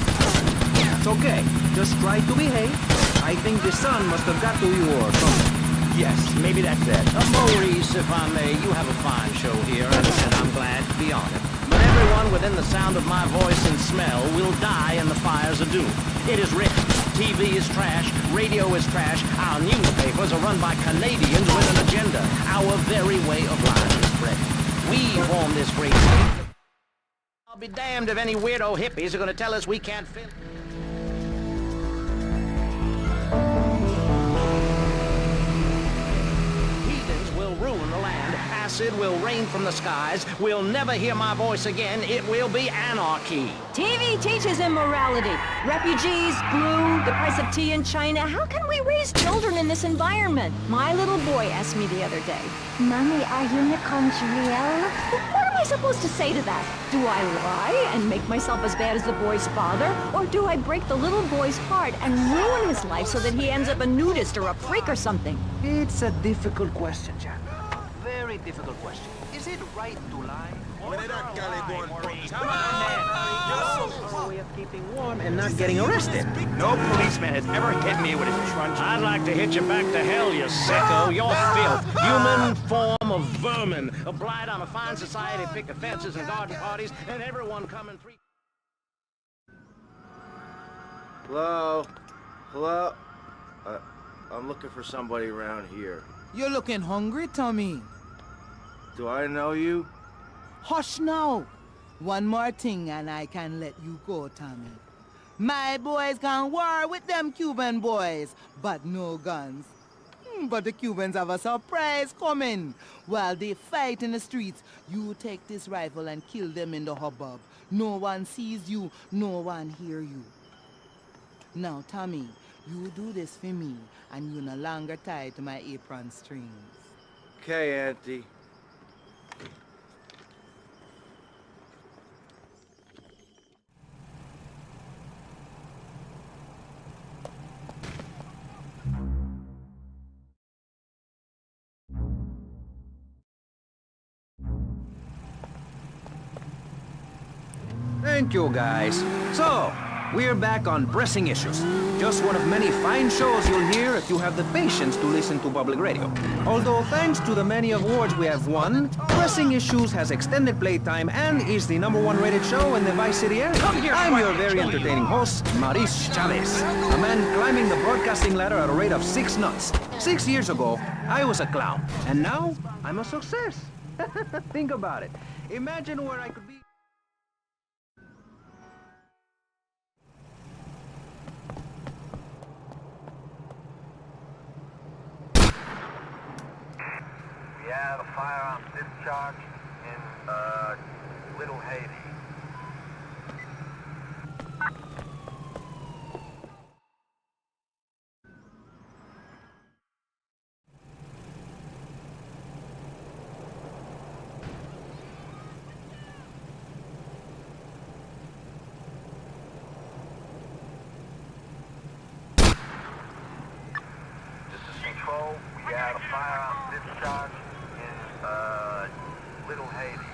It's okay. Just try to behave. I think the sun must have got to you or something. Yes, maybe that's it. Maurice, if I may, you have a fine show here, and I'm glad to be on it. But everyone within the sound of my voice and smell will die in the fires of doom. It is written. TV is trash, radio is trash, our newspapers are run by Canadians with an agenda. Our very way of life is threatened. We form this great state. I'll be damned if any weirdo hippies are going to tell us we can't fit. Heathens will ruin the land. Acid will rain from the skies. We'll never hear my voice again. It will be anarchy. TV teaches immorality. Refugees, glue, the price of tea in China. How can we raise children in this environment? My little boy asked me the other day, Mommy, are unicorns real? What am I supposed to say to that? Do I lie and make myself as bad as the boy's father? Or do I break the little boy's heart and ruin his life so that he ends up a nudist or a freak or something? It's a difficult question, Jack. Very difficult question. Is it right to lie? Come on, way of keeping warm and not getting arrested. No policeman has ever hit me with his truncheon. I'd like to hit you back to hell, you sicko. You're filth. Human form of vermin. A blight on a fine society, picket fences and garden parties, and everyone coming three... Hello? Hello? I'm looking for somebody around here. You're looking hungry, Tommy. Do I know you? Hush now. One more thing and I can let you go, Tommy. My boys can war with them Cuban boys, but no guns. But the Cubans have a surprise coming. While they fight in the streets, you take this rifle and kill them in the hubbub. No one sees you, no one hear you. Now, Tommy, you do this for me, and you're no longer tied to my apron strings. Okay, Auntie. Thank you, guys. So, we're back on pressing issues. Just one of many fine shows you'll hear if you have the patience to listen to public radio. Although thanks to the many awards we have won, Pressing Issues has extended playtime and is the #1 rated show in the Vice City area. I'm your very entertaining host, Maurice Chavez, a man climbing the broadcasting ladder at a rate of 6 knots. 6 years ago, I was a clown, and now I'm a success. Think about it. Imagine where I could be. We have a firearms discharge in Little Haiti. firearm discharge in Little Haiti.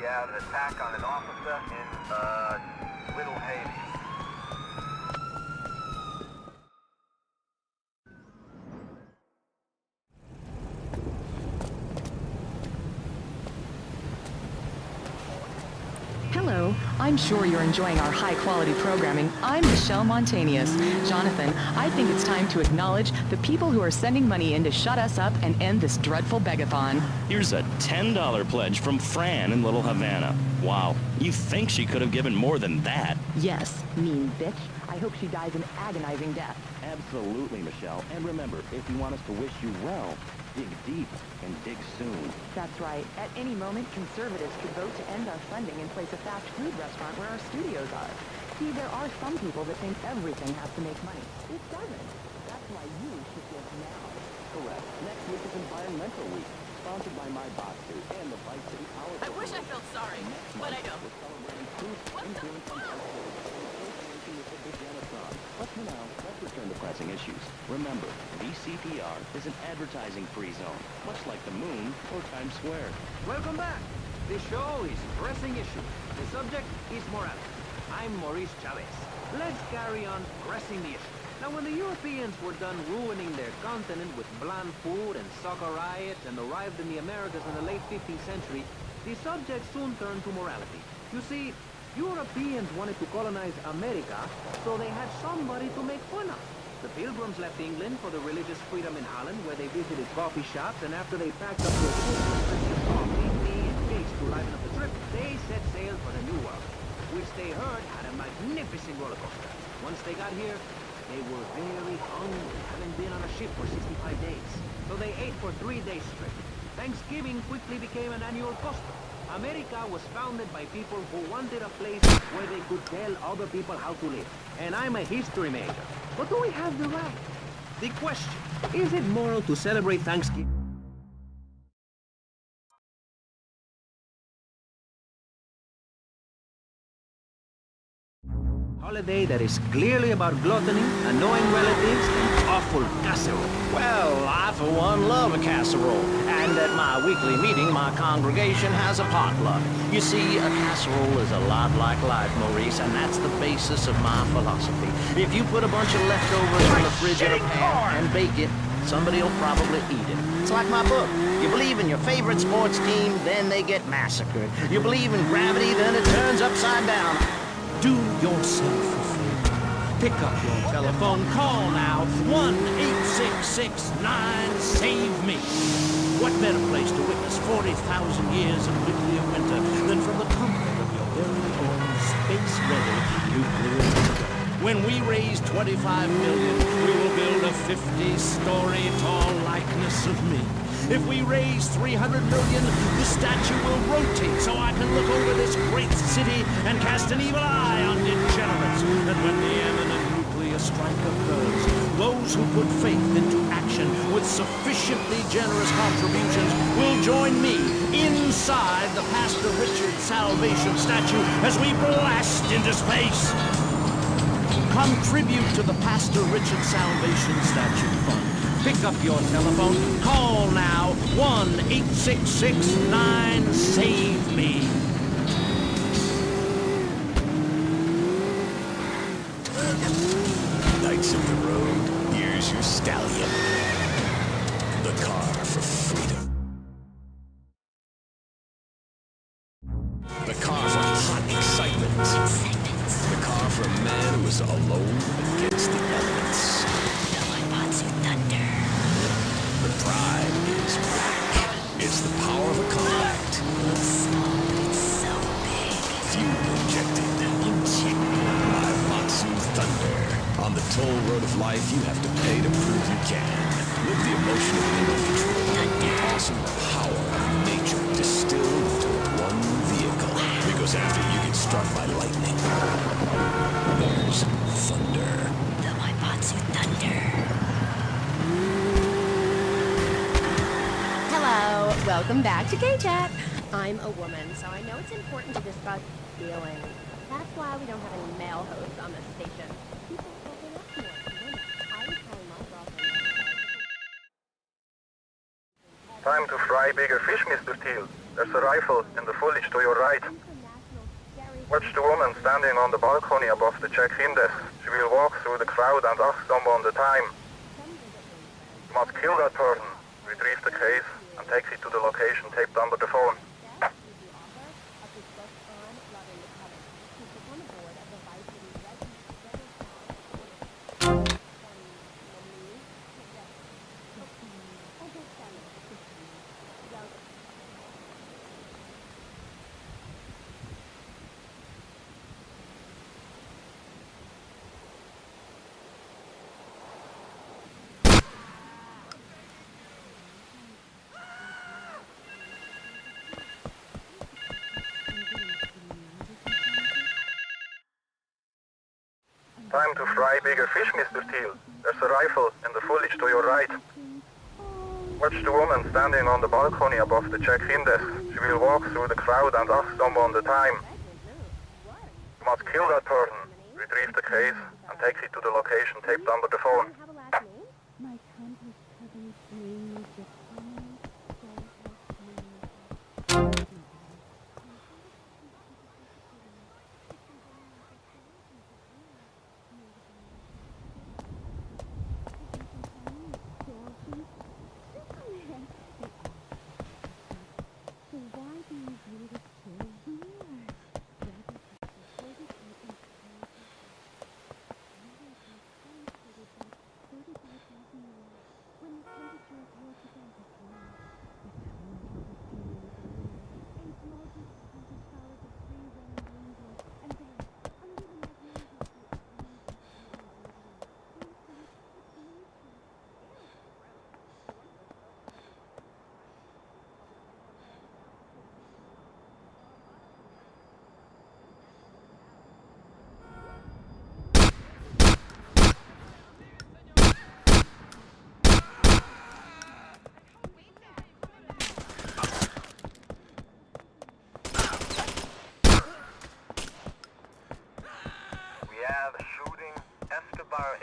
We have an attack on an officer in Little Haiti. Hello. I'm sure you're enjoying our high-quality programming. I'm Michelle Montanius. Jonathan, I think it's time to acknowledge the people who are sending money in to shut us up and end this dreadful begathon. Here's a $10 pledge from Fran in Little Havana. Wow, you think she could have given more than that? Yes, mean bitch. I hope she dies an agonizing death. Absolutely, Michelle. And remember, if you want us to wish you well, dig deep and dig soon. That's right. At any moment, conservatives could vote to end our funding and place a fast food restaurant where our studios are. See, there are some people that think everything has to make money. It doesn't. That's why you should give now. Correct. Next week is Environmental Week, sponsored by my boss suit and the vicecity Power. I wish I felt sorry, but I don't. We're celebrating truth, influence, and association with the Genocide. But for now, let's return to pressing issues. Remember, VCPR is an advertising-free zone, much like the moon or Times Square. Welcome back. This show is Pressing Issue. The subject is morality. I'm Maurice Chavez. Let's carry on pressing the issue. Now, when the Europeans were done ruining their continent with bland food and soccer riots and arrived in the Americas in the late 15th century, the subject soon turned to morality. You see, Europeans wanted to colonize America, so they had somebody to make fun of. The Pilgrims left England for the religious freedom in Holland, where they visited coffee shops, and after they packed up their coffee, tea, and cakes to liven up the trip, they set sail for the New World, which they heard had a magnificent roller coaster. Once they got here, they were very hungry, having been on a ship for 65 days. So they ate for 3 days straight. Thanksgiving quickly became an annual custom. America was founded by people who wanted a place where they could tell other people how to live. And I'm a history major. But do we have the right? The question, is it moral to celebrate Thanksgiving? Holiday that is clearly about gluttony, annoying relatives, and awful casserole. Well, I for one love a casserole. And at my weekly meeting, my congregation has a potluck. You see, a casserole is a lot like life, Maurice, and that's the basis of my philosophy. If you put a bunch of leftovers in the fridge in a pan and bake it, somebody will probably eat it. It's like my book. You believe in your favorite sports team, then they get massacred. You believe in gravity, then it turns upside down. Do yourself a favor. Pick up your telephone, call now, 1-866-9-SAVE-ME. What better place to witness 40,000 years of nuclear winter than from the comfort of your very own space-ready nuclear winter? When we raise $25 million, we will build a 50-story tall likeness of me. If we raise $300 million, the statue will rotate so I can look over this great city and cast an evil eye on degenerates. And when the imminent nuclear strike occurs, those who put faith into action with sufficiently generous contributions will join me inside the Pastor Richard Salvation statue as we blast into space. Contribute to the Pastor Richard Salvation Statue Fund. Pick up your telephone. Call now. 1-866-9-SAVE-ME. Knights of the road, here's your stallion. The car for freedom. The car for hot excitement. The car for a man who is alone against the elements. Thunder. The pride is back. It's the power of a compact. Looks small, but it's so big. Fuel injected. Thunder. On the toll road of life, you have to pay to prove you can. Live the emotion of an individual. The awesome power of nature distilled into one vehicle. Because after you get struck by lightning, there's thunder. The Waibatsu Thunder. Hello, welcome back to Gay Chat. I'm a woman, so I know it's important to discuss feelings. That's why we don't have any male hosts on this station. People open up more to women. I was telling my girlfriend. Time to fry bigger fish, Mr. Teal. There's a rifle in the foliage to your right. Watch the woman standing on the balcony above the check-in desk. She will walk through the crowd and ask someone the time. You must kill that person, retrieve the case, and take it to the location taped under the phone. Time to fry bigger fish, Mr. Teal. There's a rifle in the foliage to your right. Watch the woman standing on the balcony above the check-in desk. She will walk through the crowd and ask someone the time. You must kill that person, retrieve the case, and take it to the location taped under the phone.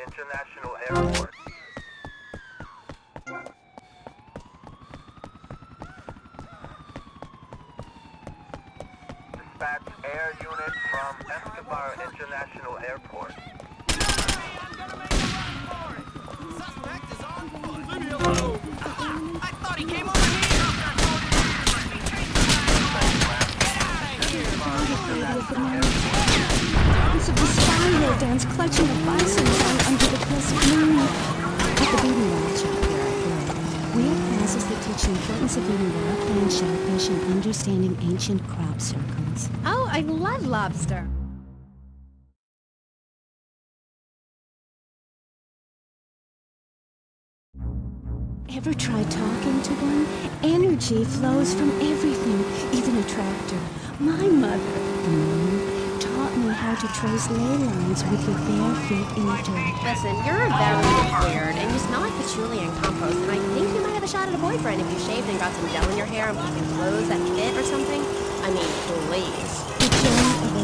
International Airport. Dispatch air unit from Escobar International Airport. Suspect is on foot. Leave me alone. I thought he came over here. Of the spiral dance, clutching the bison song under the crisp moon. At the baby ranch out where I grow, we have classes that teach the importance of eating well-cleaned shellfish and understanding ancient crop circles. Oh, I love lobster. Ever try talking to one? Energy flows from everything, even a tractor. My mother, the moon, taught me how to trace ley lines with your bare feet in the dirt. Listen, you're very weird, and you smell like patchouli and compost, and I think you might have a shot at a boyfriend if you shaved and got some gel in your hair and put some clothes that fit or something. I mean, please. The gem of a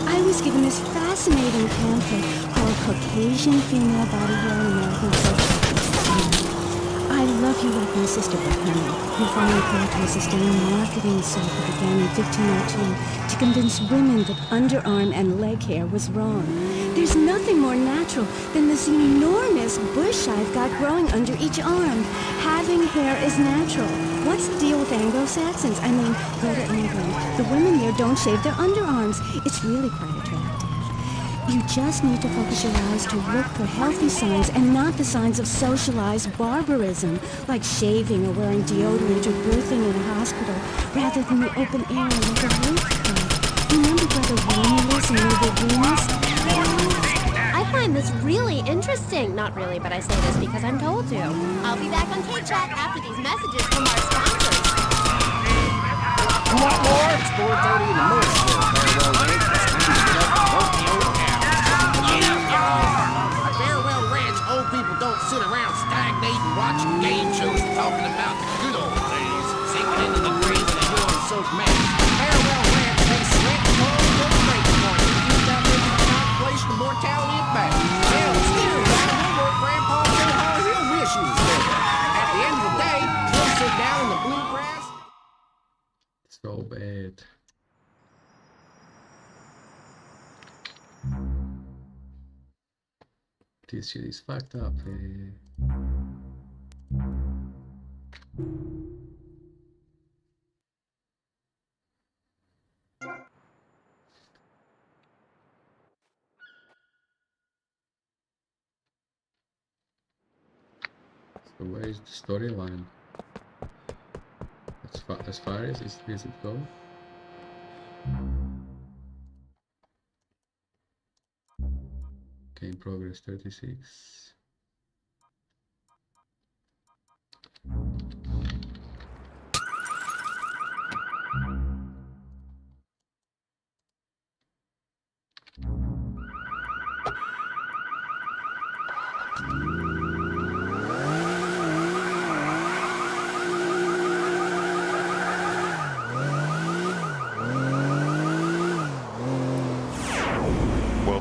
I was given this fascinating pamphlet called Caucasian Female Body Hair and American Social. if you like my sister Bethany, your foreign character was a stellar marketing circle began in 1502 to convince women that underarm and leg hair was wrong. There's nothing more natural than this enormous bush I've got growing under each arm. Having hair is natural. What's the deal with Anglo-Saxons? I mean, go to England. The women there don't shave their underarms. It's really quite attractive. You just need to focus your eyes to look for healthy signs and not the signs of socialized barbarism, like shaving or wearing deodorant or birthing in a hospital, rather than the open air like a roof club. Remember Brother Romulus and Little Venus? I find this really interesting. Not really, but I say this because I'm told to. I'll be back on K-Chat after these messages from our sponsors. You want more? It's 4:30 in the morning here at Farewell Ranch. It's time to get up and work the old cow. At Farewell Ranch, old people don't sit around stagnating, watching game shows and talking about the good old days, sinking into the grave in a urine-soaked mess. Farewell Ranch, they sweat and pull the great point. You got living in contemplation of mortality and back. Hell, still, we'll work Grandpa so hard he'll wish he was dead. At the end of the day, he'll sit down in the bluegrass. So bad. This shit is fucked up. So where is the storyline? As far as it go? Okay, in progress 36.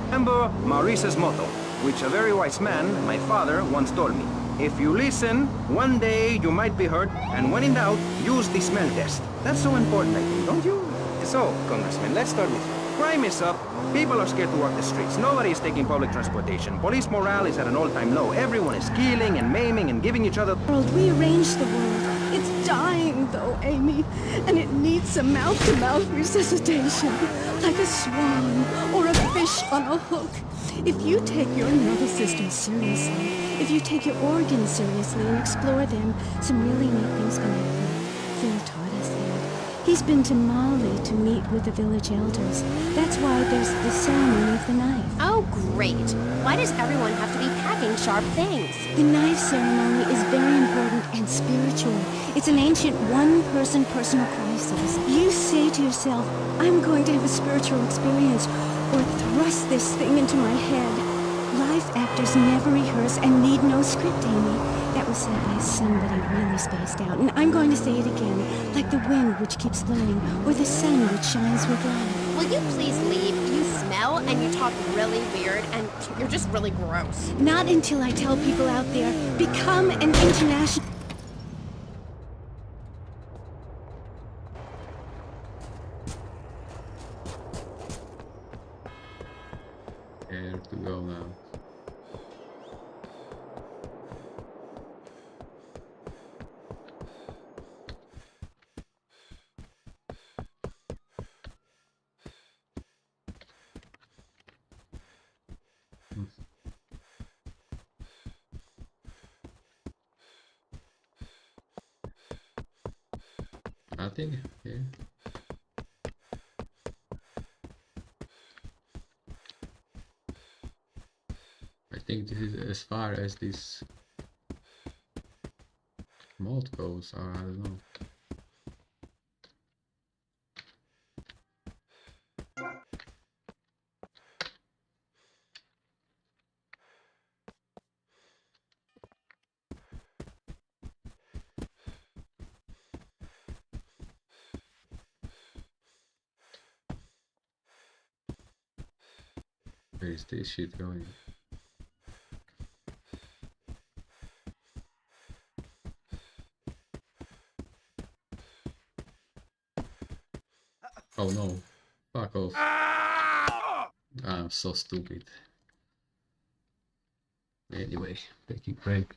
Remember Maurice's motto, which a very wise man, my father, once told me. If you listen, one day you might be hurt, and when in doubt, use the smell test. That's so important, I think, don't you? So, Congressman, let's start with you. Crime is up. People are scared to walk the streets. Nobody is taking public transportation. Police morale is at an all-time low. Everyone is killing and maiming and giving each other... We arranged the world. It's dying, though, Amy. And it needs some mouth-to-mouth resuscitation. Like a swan or a fish on a hook. If you take your nervous system seriously, if you take your organs seriously and explore them, some really neat things can happen. Phil taught us that. He's been to Mali to meet with the village elders. That's why there's the ceremony of the knife. Oh, great. Why does everyone have to be packing sharp things? The knife ceremony is very important and spiritual. It's an ancient one-person personal crisis. You say to yourself, I'm going to have a spiritual experience, or thrust this thing into my head. Life actors never rehearse and need no script, Amy. That was said by somebody really spaced out, and I'm going to say it again, like the wind which keeps blowing, or the sun which shines with love. Will you please leave? You smell and you talk really weird, and you're just really gross. Not until I tell people out there, become an international... Where to go now? Nothing? Okay. I think this is as far as this mode goes, or I don't know. Where is this shit going? Oh no. Fuck off. I'm so stupid. Anyway, taking break.